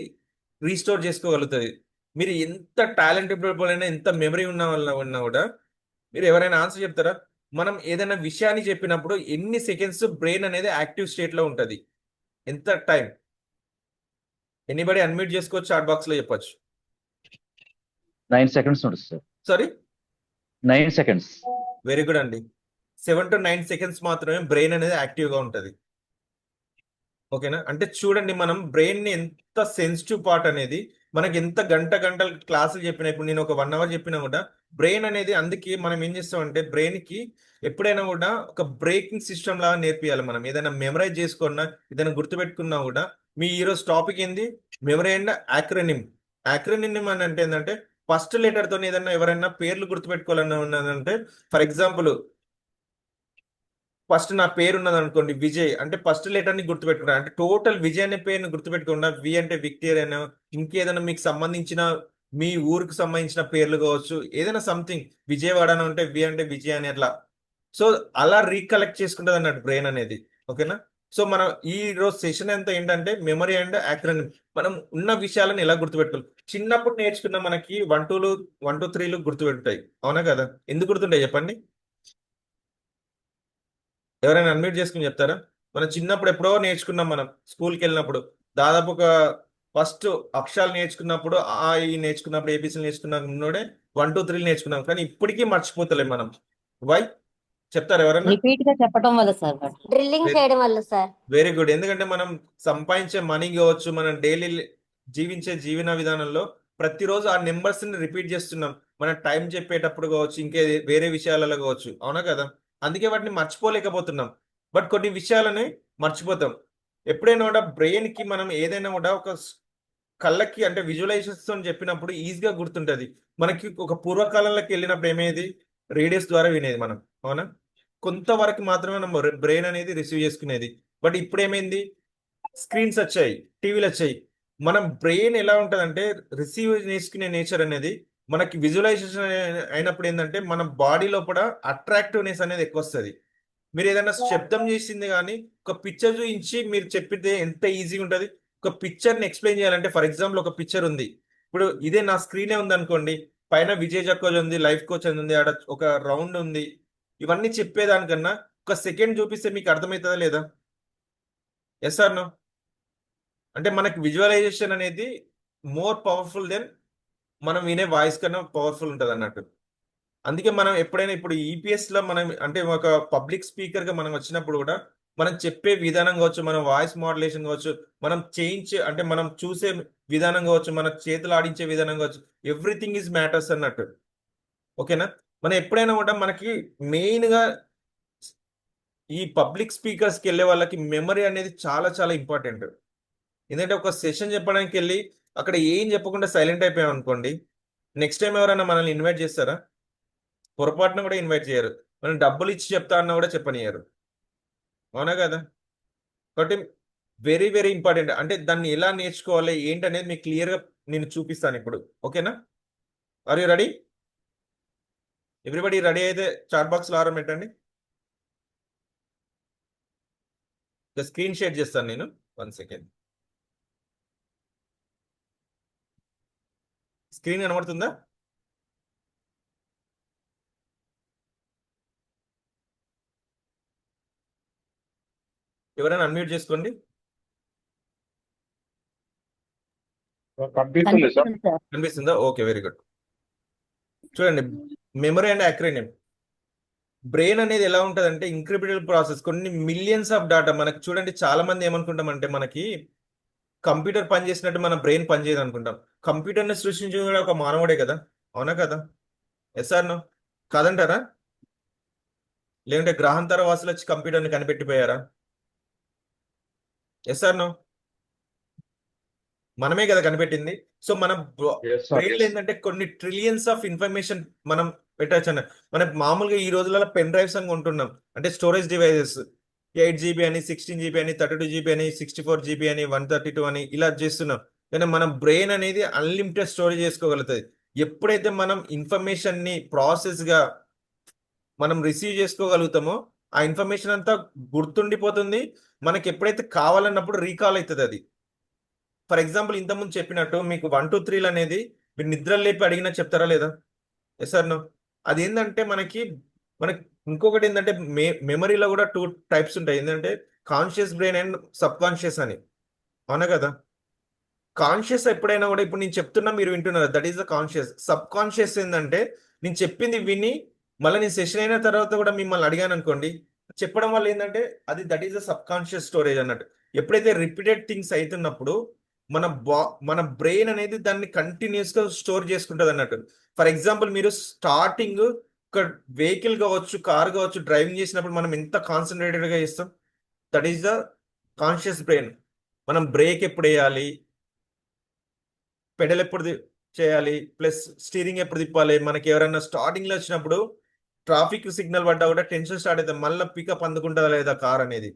రీస్టోర్ చేసుకోగలుగుతుంది. మీరు ఎంత టాలెంటెడ్ పీపుల్ అయినా, ఎంత మెమరీ ఉన్న వాళ్ళ ఉన్నా కూడా, మీరు ఎవరైనా ఆన్సర్ చెప్తారా, మనం ఏదైనా విషయాన్ని చెప్పినప్పుడు ఎన్ని సెకండ్స్ బ్రెయిన్ అనేది యాక్టివ్ స్టేట్ లో ఉంటుంది, ఎంత టైం? ఎనీబడి అన్మ్యూట్ చేసుకోవచ్చు, చాట్ బాక్స్ లో చెప్పొచ్చు. 9 seconds ఉంటుంది sir. Sorry, 9 seconds. Very good అండి. 7 to 9 seconds మాత్రమే బ్రెయిన్ అనేది యాక్టివ్ గా ఉంటుంది. ఓకేనా? అంటే చూడండి మనం బ్రెయిన్ ని ఎంత సెన్సిటివ్ పార్ట్ అనేది, మనకి ఎంత గంటలు క్లాసులు చెప్పినా, ఇప్పుడు నేను ఒక 1 hour చెప్పినా కూడా బ్రెయిన్ అనేది, అందుకే మనం ఏం చేస్తామంటే బ్రెయిన్ కి ఎప్పుడైనా కూడా ఒక బ్రేకింగ్ సిస్టమ్ లాగా నేర్పియాలి. మనం ఏదైనా మెమరైజ్ చేసుకున్నా, ఏదైనా గుర్తుపెట్టుకున్నా కూడా, మీ ఈరోజు టాపిక్ ఏంది, మెమరీ అండ్ యాక్రోనిమ్. యాక్రోనిమ్ అని అంటే ఏంటంటే ఫస్ట్ లెటర్ తో ఏదైనా ఎవరైనా పేర్లు గుర్తుపెట్టుకోవాలన్నా ఉన్నదంటే, ఫర్ ఎగ్జాంపుల్ ఫస్ట్ నా పేరు ఉన్నది అనుకోండి, విజయ్ అంటే ఫస్ట్ లెటర్ ని గుర్తుపెట్టుకుంటా, అంటే టోటల్ విజయ్ అనే పేరుని గుర్తుపెట్టుకుండా, వి అంటే విక్టోరియా, ఇంకేదైనా మీకు సంబంధించిన మీ ఊరికి సంబంధించిన పేర్లు కావచ్చు, ఏదైనా సంథింగ్, విజయవాడ అని ఉంటే వి అంటే విజయ్ అని, అట్లా. సో అలా రీకలెక్ట్ చేసుకుంటుంది అన్నట్టు బ్రెయిన్ అనేది. ఓకేనా? సో మనం ఈ రోజు సెషన్ అంతా ఏంటంటే మెమరీ అండ్ యాక్రోనిమ్. మనం ఉన్న విషయాలను ఎలా గుర్తుపెట్టుకోవాలి. చిన్నప్పుడు నేర్చుకున్న మనకి 1 2 3 గుర్తుపెట్టుతాయి, అవునా కదా? ఎందుకు గుర్తుంటాయి చెప్పండి? ఎవరైనా అన్మ్యూట్ చేసుకుని చెప్తారా? మనం చిన్నప్పుడు ఎప్పుడో నేర్చుకున్నాం, మనం స్కూల్కి వెళ్ళినప్పుడు దాదాపు ఒక ఫస్ట్ అక్షరాలు నేర్చుకున్నప్పుడు, ఆ ఈ నేర్చుకున్నప్పుడు, ఏబీసీలు నేర్చుకున్నప్పుడే 1 2 3 నేర్చుకున్నాం. కానీ ఇప్పటికీ మర్చిపోతలేం మనం. వై చెప్తారు ఎవరైనా? రిపీట్ గా చెప్పడం వల్ల సార్. డ్రిల్లింగ్ చేయడం వల్ల సార్. Very good. ఎందుకంటే మనం సంపాదించే మనీ కావచ్చు, మనం డైలీ జీవించే జీవన విధానంలో ప్రతిరోజు ఆ నెంబర్స్ ని రిపీట్ చేస్తున్నాం. మన టైం చెప్పేటప్పుడు కావచ్చు, ఇంకే వేరే విషయాలలో కావచ్చు, అవునా కదా? అందుకే వాటిని మర్చిపోలేకపోతున్నాం. బట్ కొన్ని విషయాలని మర్చిపోతాం. ఎప్పుడైనా కూడా బ్రెయిన్ కి మనం ఏదైనా కూడా ఒక కళ్ళకి అంటే విజువలైజేషన్స్ అని చెప్పినప్పుడు ఈజీగా గుర్తుంటది. మనకి ఒక పూర్వకాలంలోకి వెళ్ళినప్పుడు ఏమేది రేడియోస్ ద్వారా వినేది మనం, అవునా? కొంతవరకు మాత్రమే మనం బ్రెయిన్ అనేది రిసీవ్ చేసుకునేది. బట్ ఇప్పుడు ఏమైంది, స్క్రీన్స్ వచ్చాయి, టీవీలు వచ్చాయి. మనం బ్రెయిన్ ఎలా ఉంటుందంటే రిసీవ్ చేసుకునే నేచర్ అనేది మనకి విజువలైజేషన్ అయినప్పుడు ఏంటంటే మన బాడీ లోపల అట్రాక్టివ్నెస్ అనేది ఎక్కువ వస్తుంది. మీరు ఏదైనా శబ్దం చేసింది కానీ ఒక పిక్చర్ చూపించి మీరు చెప్పితే ఎంత ఈజీగా ఉంటుంది. ఒక పిక్చర్ని ఎక్స్ప్లెయిన్ చేయాలంటే ఫర్ ఎగ్జాంపుల్ ఒక పిక్చర్ ఉంది, ఇప్పుడు ఇదే నా స్క్రీనే ఉంది అనుకోండి, పైన విజయ్ జక్కోజ్ ఉంది, లైఫ్ కోచ్ అని ఉంది, ఆడ ఒక రౌండ్ ఉంది. ఇవన్నీ చెప్పేదానికన్నా ఒక సెకండ్ చూపిస్తే మీకు అర్థమవుతుందా లేదా? Yes or no? అంటే మనకి విజువలైజేషన్ అనేది మోర్ పవర్ఫుల్ దెన్ మనం వినే వాయిస్ కన్నా పవర్ఫుల్ ఉంటుంది అన్నట్టు. అందుకే మనం ఎప్పుడైనా ఇప్పుడు ఈపీఎస్ లో మనం అంటే ఒక పబ్లిక్ స్పీకర్ గా మనం వచ్చినప్పుడు కూడా మనం చెప్పే విధానం కావచ్చు, మన వాయిస్ మాడ్యులేషన్ కావచ్చు, మనం చేంజ్ అంటే మనం చూసే విధానం కావచ్చు, మన చేతులు ఆడించే విధానం కావచ్చు, ఎవ్రీథింగ్ ఈజ్ మ్యాటర్స్ అన్నట్టు. ఓకేనా? మనం ఎప్పుడైనా కూడా మనకి మెయిన్ గా ఈ పబ్లిక్ స్పీకర్స్కి వెళ్ళే వాళ్ళకి మెమరీ అనేది చాలా చాలా ఇంపార్టెంట్. ఎందుకంటే ఒక సెషన్ చెప్పడానికి వెళ్ళి అక్కడ ఏం చెప్పకుండా సైలెంట్ అయిపోయాం అనుకోండి, నెక్స్ట్ టైం ఎవరైనా మనల్ని ఇన్వైట్ చేస్తారా? పొరపాటున కూడా ఇన్వైట్ చేయరు. మనం డబ్బులు ఇచ్చి చెప్తా అన్నా కూడా చెప్పనియరు, అవునా కదా? కాబట్టి వెరీ వెరీ ఇంపార్టెంట్. అంటే దాన్ని ఎలా నేర్చుకోవాలి ఏంటనేది మీకు క్లియర్గా నేను చూపిస్తాను ఇప్పుడు. ఓకేనా? Are you ready? Everybody ready అయితే చాట్ బాక్స్లో ఆరం పెట్టండి. స్క్రీన్ షేర్ చేస్తాను నేను, 1 సెకండ్. స్క్రీన్ కనబడుతుందా? ఎవరైనా అన్మ్యూట్ చేసుకోండి. కనిపిస్తుంది సార్. కనిపిస్తుందా? Okay, very good. చూడండి, మెమరీ అండ్ యాక్రోనిమ్. బ్రెయిన్ అనేది ఎలా ఉంటుందంటే ఇంక్రిమినల్ ప్రాసెస్, కొన్ని మిలియన్స్ ఆఫ్ డాటా. మనకు చూడండి, చాలా మంది ఏమనుకుంటామంటే మనకి కంప్యూటర్ పనిచేసినట్టు మన బ్రెయిన్ పనిచేయదు అనుకుంటాం. కంప్యూటర్ని సృష్టించింది కూడా ఒక మానవుడే కదా, అవునా కదా? Yes or no? కాదంటారా? లేదంటే గ్రహాంతర వాసులు వచ్చి కంప్యూటర్ని కనిపెట్టిపోయారా? Yes or no? మనమే కదా కనిపెట్టింది. సో మన బ్రెయిన్ ఏంటంటే కొన్ని ట్రిలియన్స్ ఆఫ్ ఇన్ఫర్మేషన్ మనం పెట్టచ్చు అన్న. మనకు మామూలుగా ఈ రోజులలో పెన్ డ్రైవ్స్ అని కొంటున్నాం, అంటే స్టోరేజ్ డివైజెస్. 8 GB అని, 16 GB అని, 32 GB అని, 64 GB అని, 132 అని ఇలా చేస్తున్నాం. కానీ మన బ్రెయిన్ అనేది అన్లిమిటెడ్ స్టోరేజ్ చేసుకోగలుగుతుంది. ఎప్పుడైతే మనం ఇన్ఫర్మేషన్ ని ప్రాసెస్ గా మనం రిసీవ్ చేసుకోగలుగుతామో ఆ ఇన్ఫర్మేషన్ అంతా గుర్తుండిపోతుంది. మనకి ఎప్పుడైతే కావాలన్నప్పుడు రీకాల్ అవుతుంది అది. ఫర్ ఎగ్జాంపుల్ ఇంతకుముందు చెప్పినట్టు మీకు 1 2 3 అనేది మీరు నిద్ర లేపి అడిగినా చెప్తారా లేదా? Yes sir no? అదేంటంటే మనకి ఇంకొకటి ఏంటంటే మెమరీలో కూడా 2 టైప్స్ ఉంటాయి. ఏంటంటే conscious brain and sub conscious అని, అవునా కదా? కాన్షియస్ ఎప్పుడైనా కూడా ఇప్పుడు నేను చెప్తున్నా మీరు వింటున్నారు, that is the conscious. Sub conscious ఏంటంటే నేను చెప్పింది విని మళ్ళీ నేను సెషన్ అయిన తర్వాత కూడా మిమ్మల్ని అడిగాను అనుకోండి, చెప్పడం వల్ల ఏంటంటే అది that is the sub conscious storage అన్నట్టు. ఎప్పుడైతే రిపీటెడ్ థింగ్స్ అవుతున్నప్పుడు మన బ్రెయిన్ అనేది దాన్ని కంటిన్యూస్ గా స్టోర్ చేసుకుంటుంది అన్నట్టు. ఫర్ ఎగ్జాంపుల్ మీరు స్టార్టింగ్ ఒక వెహికల్ కావచ్చు, కార్ కావచ్చు, డ్రైవింగ్ చేసినప్పుడు మనం ఎంత కాన్సన్ట్రేటెడ్ గా చేస్తాం, that is the conscious brain. మనం బ్రేక్ ఎప్పుడు వేయాలి, పెడల్ ఎప్పుడు చేయాలి, ప్లస్ స్టీరింగ్ ఎప్పుడు తిప్పాలి. మనకి ఎవరైనా స్టార్టింగ్ లో వచ్చినప్పుడు ట్రాఫిక్ సిగ్నల్ పడ్డా కూడా టెన్షన్ స్టార్ట్ అవుతుంది, మళ్ళీ పికప్ అందుకుంటుందా లేదా కార్ అనేది,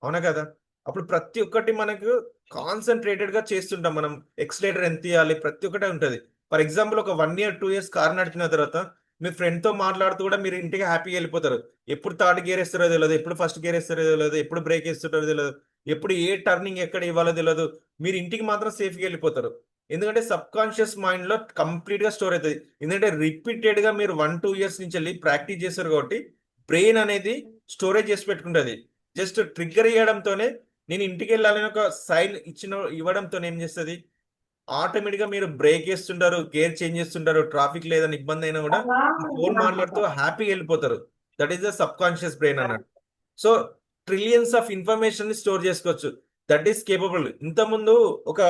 అవునా కదా? అప్పుడు ప్రతి ఒక్కటి మనకు కాన్సన్ట్రేటెడ్ గా చేస్తుంటాం. మనం ఎక్సలేటర్ ఎంత ఇవ్వాలి, ప్రతి ఒక్కటే ఉంటుంది. ఫర్ ఎగ్జాంపుల్ ఒక 1 year 2 years కార్ నడిపిన తర్వాత మీ ఫ్రెండ్ తో మాట్లాడుతూ కూడా మీరు ఇంటికి హ్యాపీగా వెళ్ళిపోతారు. ఎప్పుడు థర్డ్ గేర్ వేస్తారో తెలియదు, ఎప్పుడు ఫస్ట్ గేర్ వేస్తారో తెలియదు, ఎప్పుడు బ్రేక్ వేస్తారో తెలియదు, ఎప్పుడు ఏ టర్నింగ్ ఎక్కడ ఇవ్వాలో తెలియదు. మీరు ఇంటికి మాత్రం సేఫ్గా వెళ్ళిపోతారు. ఎందుకంటే సబ్ కాన్షియస్ మైండ్ లో కంప్లీట్ గా స్టోర్ అవుతుంది. ఎందుకంటే రిపీటెడ్ గా మీరు 1 2 years నుంచి వెళ్ళి ప్రాక్టీస్ చేస్తారు కాబట్టి బ్రెయిన్ అనేది స్టోరేజ్ చేసి పెట్టుకుంటుంది. జస్ట్ ట్రిగ్గర్ ఇవ్వడంతోనే, నేను ఇంటికి వెళ్ళాలని ఒక సైన్ ఇవ్వడంతో ఏం చేస్తుంది, ఆటోమేటిక్ గా మీరు బ్రేక్ చేస్తుంటారు, గేర్ చేంజ్ చేస్తుంటారు, ట్రాఫిక్ లేదని ఇబ్బంది అయినా కూడా ఫోన్ మాట్లాడుతూ హ్యాపీగా వెళ్ళిపోతారు. That is the sub conscious brain అన్నట్టు. సో ట్రిలియన్స్ ఆఫ్ ఇన్ఫర్మేషన్ ని స్టోర్ చేసుకోవచ్చు, దట్ ఈస్ కేపబుల్. ఇంతకుముందు ఒక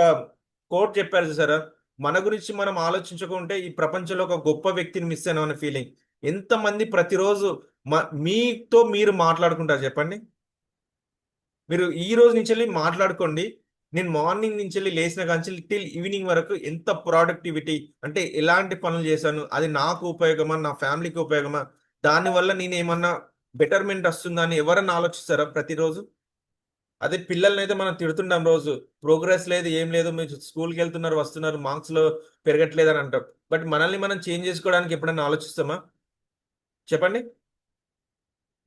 కోట్ చెప్పారు చూసారా, మన గురించి మనం ఆలోచించుకుంటే ఈ ప్రపంచంలో ఒక గొప్ప వ్యక్తిని మిస్ అయినా అనే ఫీలింగ్. ఎంతమంది ప్రతిరోజు మీతో మీరు మాట్లాడుకుంటారు చెప్పండి. మీరు ఈ రోజు నుంచి వెళ్ళి మాట్లాడుకోండి. నేను మార్నింగ్ నుంచి వెళ్ళి లేచిన కాంచి టిల్ ఈవినింగ్ వరకు ఎంత ప్రొడక్టివిటీ అంటే ఎలాంటి పనులు చేశాను, అది నాకు ఉపయోగమా, నా ఫ్యామిలీకి ఉపయోగమా, దానివల్ల నేను ఏమన్నా బెటర్మెంట్ వస్తుందా అని ఎవరన్నా ఆలోచిస్తారా ప్రతిరోజు? అదే పిల్లల్ని అయితే మనం తిడుతుంటాం రోజు, ప్రోగ్రెస్ లేదు, ఏం లేదు, మీరు స్కూల్కి వెళ్తున్నారు, వస్తున్నారు, మార్క్స్ లో పెరగట్లేదు అని అంటాం. బట్ మనల్ని మనం చేంజ్ చేసుకోవడానికి ఎప్పుడైనా ఆలోచిస్తామా చెప్పండి?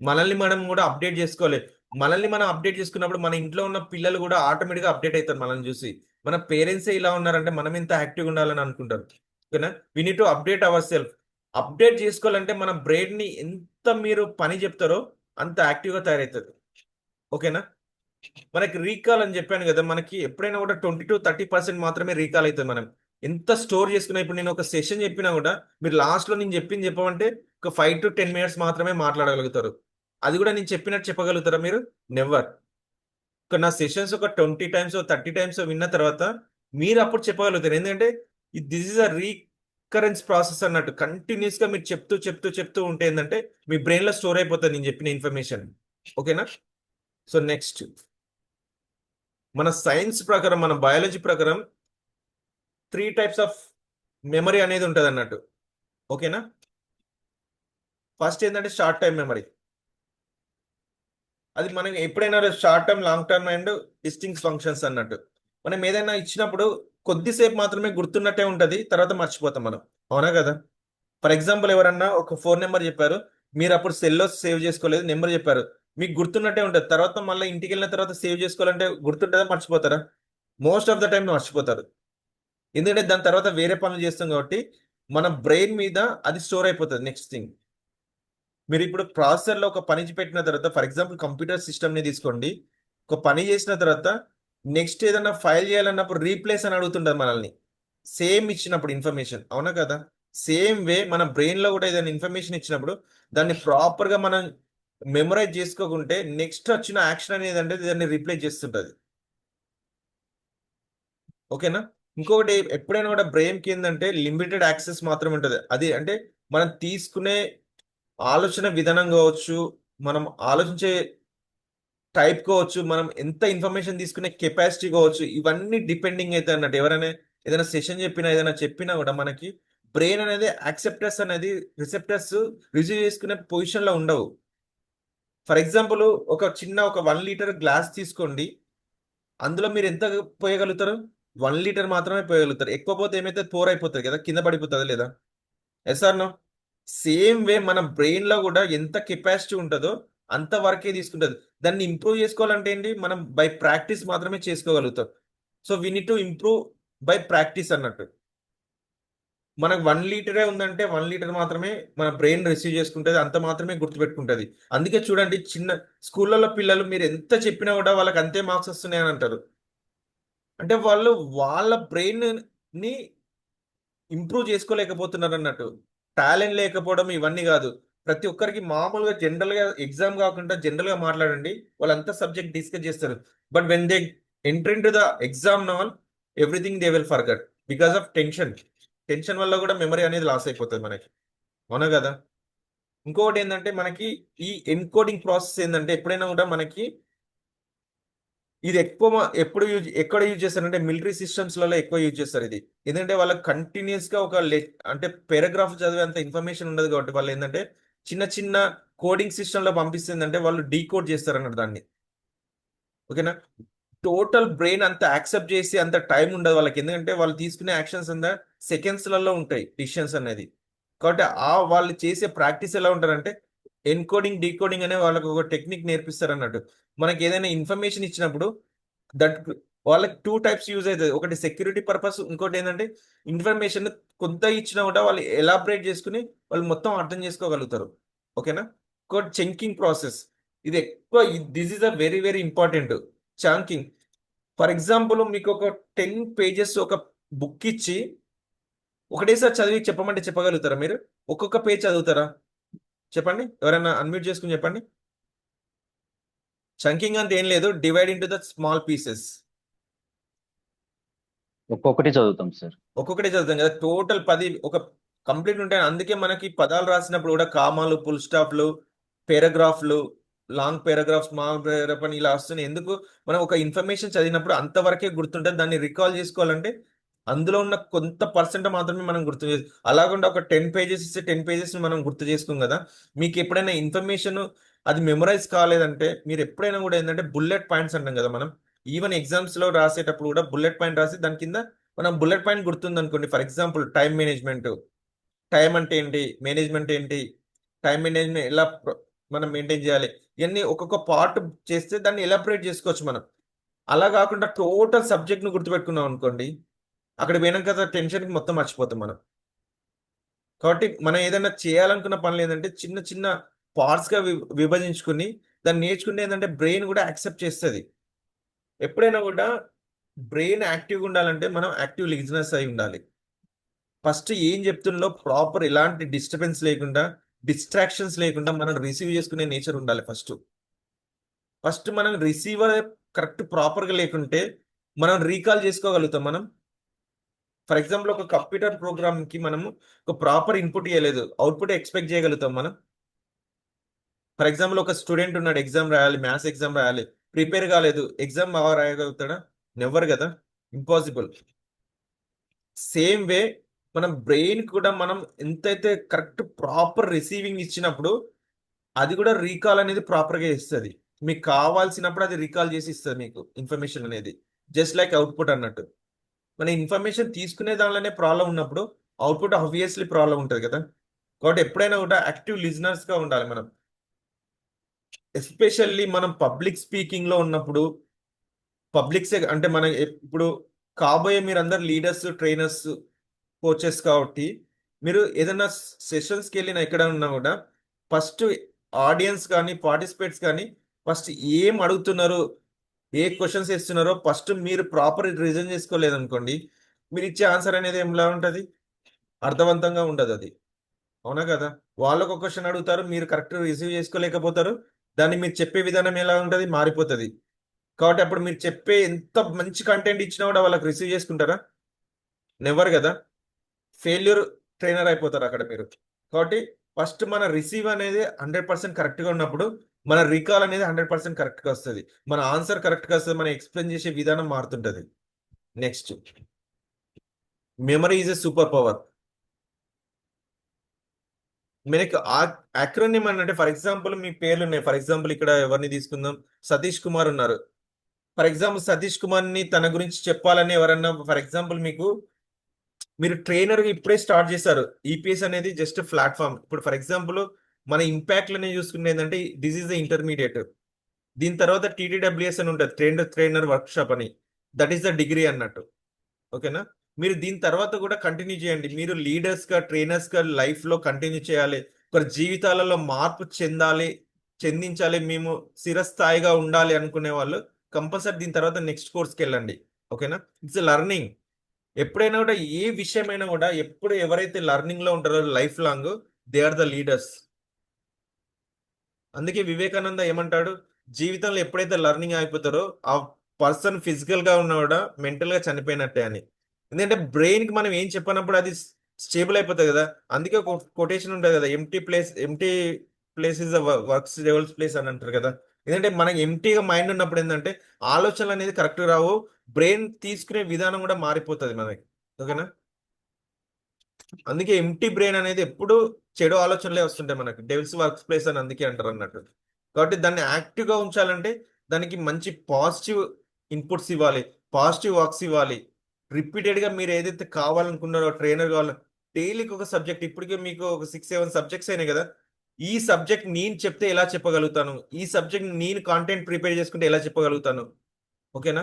మనల్ని మనం కూడా అప్డేట్ చేసుకోవాలి. మనల్ని మనం అప్డేట్ చేసుకున్నప్పుడు మన ఇంట్లో ఉన్న పిల్లలు కూడా ఆటోమేటిక్గా అప్డేట్ అవుతారు మనల్ని చూసి. మన పేరెంట్సే ఇలా ఉన్నారంటే మనం ఎంత యాక్టివ్గా ఉండాలని అనుకుంటారు. ఓకేనా? We need to update our self. Update చేసుకోవాలంటే మన బ్రెయిన్ ని ఎంత మీరు పని చెప్తారో అంత యాక్టివ్గా తయారవుతుంది. ఓకేనా? మనకి రీకాల్ అని చెప్పాను కదా, మనకి ఎప్పుడైనా కూడా 20-30% మాత్రమే రీకాల్ అవుతుంది. మనం ఎంత స్టోర్ చేసుకున్నా, ఇప్పుడు నేను ఒక సెషన్ చెప్పినా కూడా మీరు లాస్ట్ లో నేను చెప్పింది చెప్పమంటే ఒక 5 to 10 minutes మాత్రమే మాట్లాడగలుగుతారు. అది కూడా నేను చెప్పినట్టు చెప్పగలుగుతారా మీరు? నెవర్. నా సెషన్స్ ఒక 20 times 30 times విన్న తర్వాత మీరు అప్పుడు చెప్పగలుగుతారు. ఎందుకంటే దిస్ ఇస్ అ రీకరెన్స్ ప్రాసెస్ అన్నట్టు. కంటిన్యూస్ గా మీరు చెప్తూ చెప్తూ చెప్తూ ఉంటే ఏంటంటే మీ బ్రెయిన్ లో స్టోర్ అయిపోతుంది నేను చెప్పిన ఇన్ఫర్మేషన్. ఓకేనా? సో నెక్స్ట్, మన సైన్స్ ప్రకారం, మన బయాలజీ ప్రకారం 3 types ఆఫ్ మెమరీ అనేది ఉంటుంది అన్నట్టు. ఓకేనా? ఫస్ట్ ఏంటంటే షార్ట్ టైం మెమరీ. అది మనం ఎప్పుడైనా short term, long term and distinct functions అన్నట్టు. మనం ఏదైనా ఇచ్చినప్పుడు కొద్దిసేపు మాత్రమే గుర్తున్నట్టే ఉంటుంది, తర్వాత మర్చిపోతాం మనం. అవునా కదా? ఫర్ ఎగ్జాంపుల్, ఎవరన్నా ఒక 4 నెంబర్ చెప్పారు, మీరు అప్పుడు సెల్లో సేవ్ చేసుకోలేదు, నెంబర్ చెప్పారు, మీకు గుర్తున్నట్టే ఉంటుంది. తర్వాత మళ్ళీ ఇంటికి వెళ్ళిన తర్వాత సేవ్ చేసుకోవాలంటే గుర్తుంటుందా, మర్చిపోతారా? మోస్ట్ ఆఫ్ ద టైం మర్చిపోతారు. ఎందుకంటే దాని తర్వాత వేరే పనులు చేస్తాం కాబట్టి మన బ్రెయిన్ మీద అది స్టోర్ అయిపోతుంది. నెక్స్ట్ థింగ్, మీరు ఇప్పుడు ప్రాసెసర్లో ఒక పని పెట్టిన తర్వాత, ఫర్ ఎగ్జాంపుల్ కంప్యూటర్ సిస్టమ్ని తీసుకోండి, ఒక పని చేసిన తర్వాత నెక్స్ట్ ఏదైనా ఫైల్ చేయాలన్నప్పుడు రీప్లేస్ అని అడుగుతుంటుంది మనల్ని, సేమ్ ఇచ్చినప్పుడు ఇన్ఫర్మేషన్. అవునా కదా? సేమ్ వే మన బ్రెయిన్లో కూడా ఏదైనా ఇన్ఫర్మేషన్ ఇచ్చినప్పుడు దాన్ని ప్రాపర్గా మనం మెమరైజ్ చేసుకోకుంటే నెక్స్ట్ వచ్చిన యాక్షన్ అనేది అంటే దాన్ని రీప్లేస్ చేస్తుంటుంది. ఓకేనా? ఇంకొకటి, ఎప్పుడైనా కూడా బ్రెయిన్కి ఏంటంటే లిమిటెడ్ యాక్సెస్ మాత్రమే ఉంటుంది. అది అంటే మనం తీసుకునే ఆలోచన విధానం కావచ్చు, మనం ఆలోచించే టైప్ కావచ్చు, మనం ఎంత ఇన్ఫర్మేషన్ తీసుకునే కెపాసిటీ కావచ్చు, ఇవన్నీ డిపెండింగ్ అయితే అన్నట్టు. ఎవరైనా ఏదైనా సెషన్ చెప్పినా ఏదైనా చెప్పినా కూడా మనకి బ్రెయిన్ అనేది యాక్సెప్టర్స్ అనేది రిసెప్టర్స్ రిసీవ్ చేసుకునే పొజిషన్లో ఉండవు. ఫర్ ఎగ్జాంపుల్, ఒక 1 లీటర్ గ్లాస్ తీసుకోండి, అందులో మీరు ఎంత పోయగలుగుతారు? 1 లీటర్ మాత్రమే పోయగలుగుతారు. ఎక్కువ పోతే ఏమైతే పోర్ అయిపోతుంది కదా, కింద పడిపోతుంది లేదా? Yes or no? Same way మన బ్రెయిన్ లో కూడా ఎంత కెపాసిటీ ఉంటుందో అంత వరకే తీసుకుంటుంది. దాన్ని ఇంప్రూవ్ చేసుకోవాలంటే ఏంటి, మనం బై ప్రాక్టీస్ మాత్రమే చేసుకోగలుగుతాం. So we need to improve by practice అన్నట్టు. మనకు 1 లీటరే ఉందంటే 1 లీటర్ మాత్రమే మన బ్రెయిన్ రిసీవ్ చేసుకుంటుంది, అంత మాత్రమే గుర్తుపెట్టుకుంటుంది. అందుకే చూడండి, చిన్న స్కూళ్ళలో పిల్లలు మీరు ఎంత చెప్పినా కూడా వాళ్ళకి అంతే మార్క్స్ వస్తున్నాయని అంటారు. అంటే వాళ్ళు వాళ్ళ బ్రెయిన్ ని ఇంప్రూవ్ చేసుకోలేకపోతున్నారు అన్నట్టు. టాలెంట్ లేకపోవడం ఇవన్నీ కాదు. ప్రతి ఒక్కరికి మామూలుగా జనరల్ గా ఎగ్జామ్ కాకుండా జనరల్ గా మాట్లాడండి, వాళ్ళంతా సబ్జెక్ట్ డిస్కస్ చేస్తారు. But when they enter into the exam hall, everything they will forget because of tension. Tension వల్ల కూడా మెమరీ అనేది లాస్ అయిపోతుంది మనకి. అవునా కదా? ఇంకొకటి ఏంటంటే మనకి ఈ ఎన్కోడింగ్ ప్రాసెస్ ఏంటంటే ఎప్పుడైనా కూడా మనకి ఇది ఎప్పుడు ఎక్కడ యూజ్ చేస్తారంటే మిలిటరీ సిస్టమ్స్లలో ఎక్కువ యూజ్ చేస్తారు ఇది. ఎందుకంటే వాళ్ళకి కంటిన్యూస్ గా అంటే పారాగ్రాఫ్ చదివేంత ఇన్ఫర్మేషన్ ఉండదు కాబట్టి వాళ్ళు ఏంటంటే చిన్న చిన్న కోడింగ్ సిస్టమ్ లో పంపిస్తుందంటే వాళ్ళు డీకోడ్ చేస్తారు అన్నట్టు దాన్ని. ఓకేనా? టోటల్ బ్రెయిన్ అంత యాక్సెప్ట్ చేసి అంత టైం ఉండదు వాళ్ళకి, ఎందుకంటే వాళ్ళు తీసుకునే యాక్షన్స్ అంతా సెకండ్స్లలో ఉంటాయి డిసిషన్స్ అనేది. కాబట్టి వాళ్ళు చేసే ప్రాక్టీస్ ఎలా ఉంటారంటే ఎన్కోడింగ్ డీకోడింగ్ అనే వాళ్ళకి ఒక టెక్నిక్ నేర్పిస్తారు అన్నట్టు. మనకి ఏదైనా ఇన్ఫర్మేషన్ ఇచ్చినప్పుడు దట్ వాళ్ళకి 2 types యూజ్ అవుతుంది. ఒకటి సెక్యూరిటీ పర్పస్, ఇంకోటి ఏంటంటే ఇన్ఫర్మేషన్ కొంత ఇచ్చినా కూడా వాళ్ళు ఎలాబరేట్ చేసుకుని వాళ్ళు మొత్తం అర్థం చేసుకోగలుగుతారు. ఓకేనా? ఇంకోటి చంకింగ్ ప్రాసెస్, ఇది ఎక్కువ, this is a very very important. Chunking, for example మీకు ఒక 10 pages ఒక బుక్ ఇచ్చి ఒకటేసారి చదివి చెప్పమంటే చెప్పగలుగుతారా మీరు? ఒక్కొక్క పేజ్ చదువుతారా? చెప్పండి, ఎవరైనా అన్మ్యూట్ చేసుకుని చెప్పండి. చంకింగ్ అంటే ఏం లేదు, divide into the small pieces. ఒక్కొక్కటి చదువుతాం సార్. ఒక్కొక్కటి చదువుతాం కదా, టోటల్ 10 ఒక కంప్లీట్ ఉంటాయి. అందుకే మనకి పదాలు రాసినప్పుడు కూడా కామాలు, ఫుల్ స్టాప్లు, పారాగ్రాఫ్లు, లాంగ్ పారాగ్రాఫ్, స్మాల్ పారాగ్రాఫ్ అని ఇలా వస్తున్నాయి. ఎందుకు? మనం ఒక ఇన్ఫర్మేషన్ చదివినప్పుడు అంతవరకే గుర్తుంటుంది. దాన్ని రికాల్ చేసుకోవాలంటే అందులో ఉన్న కొంత పర్సెంట్ మాత్రమే మనం గుర్తు చేసి, అలాగకుండా ఒక 10 పేజెస్ ఇస్తే 10 పేజెస్ మనం గుర్తు చేసుకోం కదా. మీకు ఎప్పుడైనా ఇన్ఫర్మేషన్ అది మెమరైజ్ కాలేదంటే మీరు ఎప్పుడైనా కూడా ఏంటంటే బుల్లెట్ పాయింట్స్ అంటాం కదా మనం, ఈవెన్ ఎగ్జామ్స్ లో రాసేటప్పుడు కూడా బుల్లెట్ పాయింట్ రాసి దాని కింద మనం బుల్లెట్ పాయింట్ గుర్తుంది అనుకోండి. For example time management, time అంటే ఏంటి, మేనేజ్మెంట్ ఏంటి, టైం మేనేజ్మెంట్ ఎలా మనం మెయింటైన్ చేయాలి, ఇవన్నీ ఒక్కొక్క పార్ట్ చేస్తే దాన్ని ఎలాబరేట్ చేసుకోవచ్చు మనం. అలా కాకుండా టోటల్ సబ్జెక్ట్ ను గుర్తుపెట్టుకున్నాం అనుకోండి, అక్కడ పోయినాక కదా టెన్షన్కి మొత్తం మర్చిపోతాం మనం. కాబట్టి మనం ఏదైనా చేయాలనుకున్న పనులు ఏంటంటే చిన్న చిన్న పార్ట్స్ గా విభజించుకుని దాన్ని నేర్చుకుంటే ఏంటంటే బ్రెయిన్ కూడా యాక్సెప్ట్ చేస్తుంది. ఎప్పుడైనా కూడా బ్రెయిన్ యాక్టివ్గా ఉండాలంటే మనం యాక్టివ్ లిజనర్స్ అయి ఉండాలి. ఫస్ట్ ఏం చెప్తున్నో ప్రాపర్ ఎలాంటి డిస్టర్బెన్స్ లేకుండా, డిస్ట్రాక్షన్స్ లేకుండా మనం రిసీవ్ చేసుకునే నేచర్ ఉండాలి. ఫస్ట్ మనం రిసీవర్ కరెక్ట్ ప్రాపర్గా లేకుంటే మనం రీకాల్ చేసుకోగలుగుతాం. మనం ఫర్ ఎగ్జాంపుల్ ఒక కంప్యూటర్ ప్రోగ్రామ్ కి మనము ఒక ప్రాపర్ ఇన్పుట్ ఇవ్వలేదు, అవుట్పుట్ ఎక్స్పెక్ట్ చేయగలుగుతాం మనం. ఫర్ ఎగ్జాంపుల్ ఒక స్టూడెంట్ ఉన్నాడు, ఎగ్జామ్ రాయాలి, మ్యాథ్స్ ఎగ్జామ్ రాయాలి, ప్రిపేర్ కాలేదు, ఎగ్జామ్ బాగా రాయగలుగుతాడా? నెవర్ కదా, ఇంపాసిబుల్. సేమ్ వే మనం బ్రెయిన్ కూడా మనం ఎంతైతే కరెక్ట్ ప్రాపర్ రిసీవింగ్ ఇచ్చినప్పుడు అది కూడా రీకాల్ అనేది ప్రాపర్గా ఇస్తుంది. మీకు కావాల్సినప్పుడు అది రీకాల్ చేసి ఇస్తుంది మీకు ఇన్ఫర్మేషన్ అనేది. జస్ట్ లైక్ అవుట్పుట్ అన్నట్టు, మన ఇన్ఫర్మేషన్ తీసుకునే దానిలోనే ప్రాబ్లం ఉన్నప్పుడు అవుట్పుట్ ఆబ్వియస్లీ ప్రాబ్లం ఉంటుంది కదా. కాబట్టి ఎప్పుడైనా కూడా యాక్టివ్ లిజనర్స్ గా ఉండాలి మనం. ఎస్పెషల్లీ మనం పబ్లిక్ స్పీకింగ్ లో ఉన్నప్పుడు, అంటే మన ఇప్పుడు కాబోయే మీరందరు లీడర్స్, ట్రైనర్స్, కోచెస్ కాబట్టి మీరు ఏదైనా సెషన్స్కి వెళ్ళిన ఎక్కడ ఉన్నా కూడా ఫస్ట్ ఆడియన్స్ కానీ పార్టిసిపేట్స్ కానీ ఫస్ట్ ఏం అడుగుతున్నారు, ఏ క్వశ్చన్స్ ఇస్తున్నారో ఫస్ట్ మీరు ప్రాపర్ రీజన్ చేసుకోలేదనుకోండి, మీరు ఇచ్చే ఆన్సర్ అనేది ఎలా ఉంటుంది, అర్థవంతంగా ఉండదు అది. అవునా కదా? వాళ్ళకు ఒక క్వశ్చన్ అడుగుతారు, మీరు కరెక్ట్ రిసీవ్ చేసుకోలేకపోతారు, దాన్ని మీరు చెప్పే విధానం ఎలా ఉంటుంది, మారిపోతుంది. కాబట్టి అప్పుడు మీరు చెప్పే ఎంత మంచి కంటెంట్ ఇచ్చినా కూడా వాళ్ళకి రిసీవ్ చేసుకుంటారా? నెవర్ కదా, ఫెయిల్యూర్ ట్రైనర్ అయిపోతారు అక్కడ మీరు. కాబట్టి ఫస్ట్ మన రిసీవ్ అనేది 100% కరెక్ట్గా ఉన్నప్పుడు మన రికాల్ అనేది 100% కరెక్ట్గా వస్తుంది, మన ఆన్సర్ కరెక్ట్గా వస్తుంది, మనం ఎక్స్ప్లెయిన్ చేసే విధానం మారుతుంటుంది. Next, memory is a super power. మనకి యాక్రోనిమ్ అంటే ఫర్ ఎగ్జాంపుల్ మీ పేర్లు ఉన్నాయి. ఫర్ ఎగ్జాంపుల్ ఇక్కడ ఎవరిని తీసుకుందాం, సతీష్ కుమార్ ఉన్నారు. ఫర్ ఎగ్జాంపుల్ సతీష్ కుమార్ ని తన గురించి చెప్పాలని ఎవరన్నా, ఫర్ ఎగ్జాంపుల్ మీరు ట్రైనర్ ఇప్పుడే స్టార్ట్ చేశారు, ఈపీఎస్ అనేది జస్ట్ ప్లాట్ఫామ్. ఇప్పుడు ఫర్ ఎగ్జాంపుల్ మన ఇంపాక్ట్లనే చూసుకునే ఏంటంటే దిస్ ఈస్ ద ఇంటర్మీడియట్, దీని తర్వాత టీటీడబ్ల్యూఎస్ అని ఉంటుంది, ట్రైనర్ వర్క్షాప్ అని, దట్ ఈస్ ద డిగ్రీ అన్నట్టు. ఓకేనా? మీరు దీని తర్వాత కూడా కంటిన్యూ చేయండి. మీరు లీడర్స్ గా, ట్రైనర్స్ గా లైఫ్ లో కంటిన్యూ చేయాలి, ఒకరి జీవితాలలో మార్పు చెందించాలి, మేము స్థిరస్థాయిగా ఉండాలి అనుకునే వాళ్ళు కంపల్సరీ దీని తర్వాత నెక్స్ట్ కోర్స్కి వెళ్ళండి. ఓకేనా? It's learning. ఎప్పుడైనా కూడా ఏ విషయమైనా కూడా ఎప్పుడు ఎవరైతే లర్నింగ్ లో ఉంటారో life long, they are the leaders. అందుకే వివేకానంద ఏమంటాడు, జీవితంలో ఎప్పుడైతే లర్నింగ్ అయిపోతారో ఆ పర్సన్ ఫిజికల్ గా ఉన్నా కూడా మెంటల్ గా చనిపోయినట్టే అని. ఎందుకంటే బ్రెయిన్ కి మనం ఏం చెప్పినప్పుడు అది స్టేబుల్ అయిపోతుంది కదా. అందుకే ఒక కొటేషన్ ఉంటుంది కదా, empty place is works devils place అని అంటారు కదా. ఎందుకంటే మనకి ఎంటీగా మైండ్ ఉన్నప్పుడు ఏంటంటే ఆలోచనలు అనేది కరెక్ట్ రావు, బ్రెయిన్ తీసుకునే విధానం కూడా మారిపోతుంది మనకి. ఓకేనా? అందుకే ఎంటీ బ్రెయిన్ అనేది ఎప్పుడు చెడు ఆలోచనలే వస్తుంటాయి మనకి, డెవిల్స్ వర్క్స్ ప్లేస్ అని అందుకే అంటారు అన్నట్టు. కాబట్టి దాన్ని యాక్టివ్ గా ఉంచాలంటే దానికి మంచి పాజిటివ్ ఇన్పుట్స్ ఇవ్వాలి, పాజిటివ్ వర్క్స్ ఇవ్వాలి. రిపీటెడ్ గా మీరు ఏదైతే కావాలనుకున్నారో, ట్రైనర్ కావాలి, డైలీకి ఒక సబ్జెక్ట్, ఇప్పటికే మీకు ఒక 6-7 సబ్జెక్ట్స్ అయినాయి కదా, ఈ సబ్జెక్ట్ నేను చెప్తే ఎలా చెప్పగలుగుతాను, ఈ సబ్జెక్ట్ నేను కాంటెంట్ ప్రిపేర్ చేసుకుంటే ఎలా చెప్పగలుగుతాను. ఓకేనా?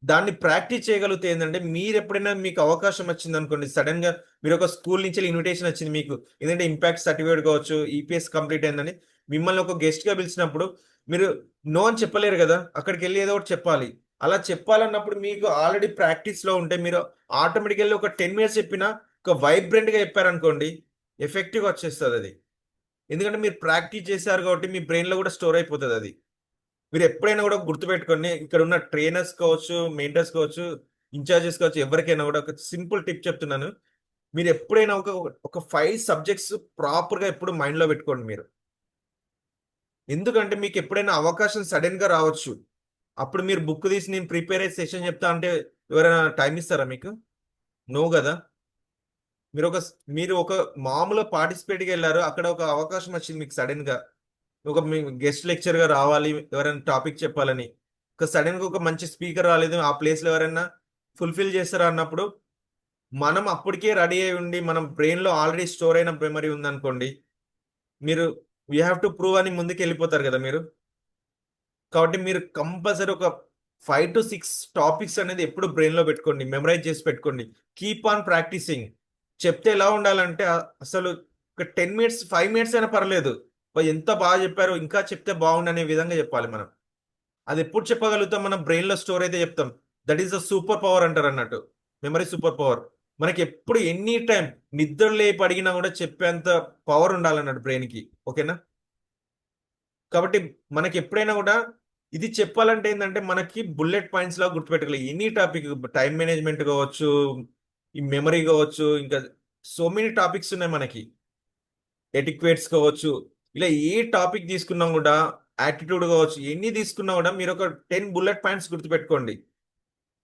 దాన్ని ప్రాక్టీస్ చేయగలిగితే ఏంటంటే మీరు ఎప్పుడైనా మీకు అవకాశం వచ్చింది అనుకోండి, సడన్ గా మీరు ఒక స్కూల్ నుంచి ఇన్విటేషన్ వచ్చింది మీకు, ఏంటంటే ఇంపాక్ట్ సర్టిఫికేట్ కావచ్చు, ఈపీఎస్ కంప్లీట్ అయిందని మిమ్మల్ని ఒక గెస్ట్ గా పిలిచినప్పుడు మీరు నో అని చెప్పలేరు కదా, అక్కడికి వెళ్ళి ఏదో ఒకటి చెప్పాలి. అలా చెప్పాలన్నప్పుడు మీకు ఆల్రెడీ ప్రాక్టీస్ లో ఉంటే మీరు ఆటోమేటికల్లీ ఒక 10 minutes చెప్పినా ఒక వైబ్రెంట్ గా చెప్పారనుకోండి, ఎఫెక్టివ్ వచ్చేస్తుంది అది. ఎందుకంటే మీరు ప్రాక్టీస్ చేశారు కాబట్టి మీ బ్రెయిన్ లో కూడా స్టోర్ అయిపోతుంది అది. మీరు ఎప్పుడైనా కూడా గుర్తుపెట్టుకోండి, ఇక్కడ ఉన్న ట్రైనర్స్ కావచ్చు, మెంటర్స్ కావచ్చు, ఇన్ఛార్జెస్ కావచ్చు, ఎవరికైనా కూడా ఒక సింపుల్ టిప్ చెప్తున్నాను. మీరు ఎప్పుడైనా ఒక 5 సబ్జెక్ట్స్ ప్రాపర్గా ఎప్పుడు మైండ్లో పెట్టుకోండి మీరు. ఎందుకంటే మీకు ఎప్పుడైనా అవకాశం సడన్ గా రావచ్చు. అప్పుడు మీరు బుక్ తీసి నేను ప్రిపేర్ అయ్యే సెషన్ చెప్తా అంటే ఎవరైనా టైం ఇస్తారా మీకు? నో కదా. మీరు ఒక మామూలు పార్టిసిపేట్కి వెళ్ళారు, అక్కడ ఒక అవకాశం వచ్చింది మీకు సడన్ గా, మీ గెస్ట్ లెక్చర్ గా రావాలి, ఎవరైనా టాపిక్ చెప్పాలని, సడన్ గా ఒక మంచి స్పీకర్ రాలేదు, ఆ ప్లేస్ లో ఎవరైనా ఫుల్ఫిల్ చేస్తారా అన్నప్పుడు మనం అప్పటికే రెడీ అయి ఉండి మన బ్రెయిన్ లో ఆల్రెడీ స్టోర్ అయిన మెమరీ ఉందనుకోండి, మీరు వీ హ్యావ్ టు ప్రూవ్ అని ముందుకు వెళ్ళిపోతారు కదా మీరు. కాబట్టి మీరు కంపల్సరీ ఒక 5 to 6 టాపిక్స్ అనేది ఎప్పుడు బ్రెయిన్ లో పెట్టుకోండి, మెమరైజ్ చేసి పెట్టుకోండి. Keep on practising. చెప్తే ఎలా ఉండాలంటే అసలు ఒక 10 minutes 5 minutes అయినా పర్లేదు, ఎంత బాగా చెప్పారు, ఇంకా చెప్తే బాగుండు అనే విధంగా చెప్పాలి మనం. అది ఎప్పుడు చెప్పగలుగుతాం? మనం బ్రెయిన్ లో స్టోర్ అయితే చెప్తాం. That is the super power అంటారు అన్నట్టు, మెమరీ సూపర్ పవర్. మనకి ఎప్పుడు ఎనీ టైం నిద్ర లేపి అడిగినా కూడా చెప్పేంత పవర్ ఉండాలన్నట్టు బ్రెయిన్ కి. ఓకేనా? కాబట్టి మనకి ఎప్పుడైనా కూడా ఇది చెప్పాలంటే ఏంటంటే మనకి బుల్లెట్ పాయింట్స్ లా గుర్తుపెట్టగలి ఎనీ టాపిక్, టైం మేనేజ్మెంట్ కావచ్చు, ఈ మెమరీ కావచ్చు, ఇంకా సో మెనీ టాపిక్స్ ఉన్నాయి మనకి, ఎటిక్వేట్స్ కావచ్చు, ఇలా ఏ టాపిక్ తీసుకున్నా కూడా, యాటిట్యూడ్ కావచ్చు, ఎన్ని తీసుకున్నా కూడా మీరు ఒక 10 బుల్లెట్ పాయింట్స్ గుర్తుపెట్టుకోండి.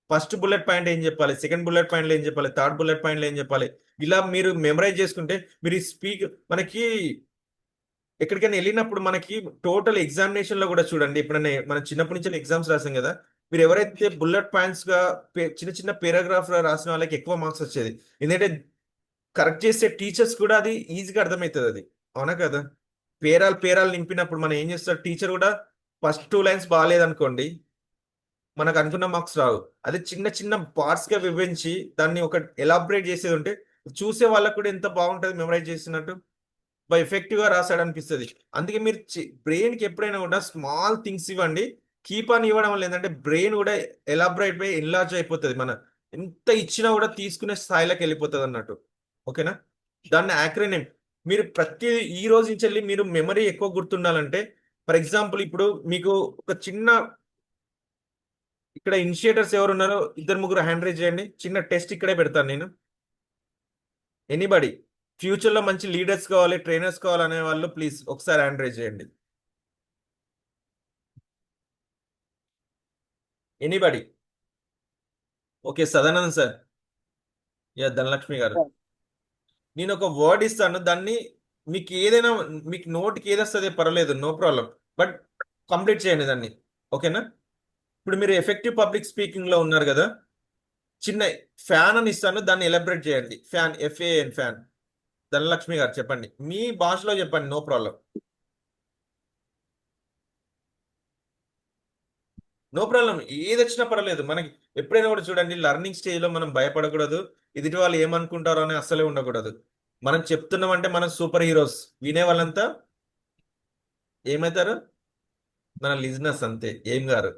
ఫస్ట్ బుల్లెట్ పాయింట్ ఏం చెప్పాలి, సెకండ్ బుల్లెట్ పాయింట్లో ఏం చెప్పాలి, థర్డ్ బుల్లెట్ పాయింట్లో ఏం చెప్పాలి, ఇలా మీరు మెమరైజ్ చేసుకుంటే మీరు మనకి ఎక్కడికైనా వెళ్ళినప్పుడు మనకి టోటల్ ఎగ్జామినేషన్ లో కూడా చూడండి, ఎప్పుడైనా మనం చిన్నప్పటి నుంచి ఎగ్జామ్స్ రాసాం కదా, మీరు ఎవరైతే బుల్లెట్ పాయింట్స్ గా చిన్న చిన్న పేరాగ్రాఫ్ రాసిన వాళ్ళకి ఎక్కువ మార్క్స్ వచ్చేది. ఎందుకంటే కరెక్ట్ చేసే టీచర్స్ కూడా అది ఈజీగా అర్థమవుతుంది. అది అవునా కదా? పేరాలు నింపినప్పుడు మనం ఏం చేస్తారు, టీచర్ కూడా ఫస్ట్ 2 lines బాగాలేదనుకోండి, మనకు అనుకున్న మార్క్స్ రావు. అదే చిన్న చిన్న పార్ట్స్ గా విభజించి దాన్ని ఒక ఎలాబరేట్ చేసేది ఉంటే చూసే వాళ్ళకు కూడా ఎంత బాగుంటుంది, మెమరైజ్ చేసినట్టు ఎఫెక్టివ్ గా రాసాడు అనిపిస్తుంది. అందుకే మీరు బ్రెయిన్ కి ఎప్పుడైనా కూడా స్మాల్ థింగ్స్ ఇవ్వండి. కీప్ ఆన్ ఇవ్వడం వల్ల ఏంటంటే బ్రెయిన్ కూడా ఎలాబరేట్ బై ఎన్లార్జ్ అయిపోతుంది. మన ఎంత ఇచ్చినా కూడా తీసుకునే స్థాయిలోకి వెళ్ళిపోతుంది అన్నట్టు. ఓకేనా? దాన్ని యాక్రోనిమ్. మీరు ప్రతి ఈ రోజు నుంచి వెళ్ళి మీరు మెమరీ ఎక్కువ గుర్తుండాలంటే, ఫర్ ఎగ్జాంపుల్ ఇప్పుడు మీకు ఒక చిన్న, ఇక్కడ ఇనిషియేటర్స్ ఎవరు ఉన్నారో 2-3 హ్యాండ్ రైజ్ చేయండి. చిన్న టెస్ట్ ఇక్కడే పెడతాను నేను. ఎనీబడి ఫ్యూచర్ లో మంచి లీడర్స్ కావాలి, ట్రైనర్స్ కావాలి అనే వాళ్ళు ప్లీజ్ ఒకసారి హ్యాండ్ రైజ్ చేయండి. Anybody? Okay, Sadanand sir, Dhanalakshmi గారు, నేను ఒక వర్డ్ ఇస్తాను, దాన్ని మీకు ఏదైనా మీకు నోటికి ఏది వస్తుంది పర్వాలేదు, నో ప్రాబ్లం, బట్ కంప్లీట్ చేయండి దాన్ని. ఓకేనా? ఇప్పుడు మీరు ఎఫెక్టివ్ పబ్లిక్ స్పీకింగ్ లో ఉన్నారు కదా, చిన్న ఫ్యాన్ అని ఇస్తాను, దాన్ని ఎలబరేట్ చేయండి. Fan, FAN, fan. ధనలక్ష్మి గారు చెప్పండి, మీ భాషలో చెప్పండి, నో ప్రాబ్లం. నో ప్రాబ్లం, ఏది వచ్చినా పర్వాలేదు. మనకి ఎప్పుడైనా కూడా చూడండి, లర్నింగ్ స్టేజ్ లో మనం భయపడకూడదు, ఎదుటి వాళ్ళు ఏమనుకుంటారో అని అస్సలే ఉండకూడదు. మనం చెప్తున్నామంటే మనం సూపర్ హీరోస్, వినే వాళ్ళంతా ఏమవుతారు? మన లిజినెస్, అంతే, ఏం గారు.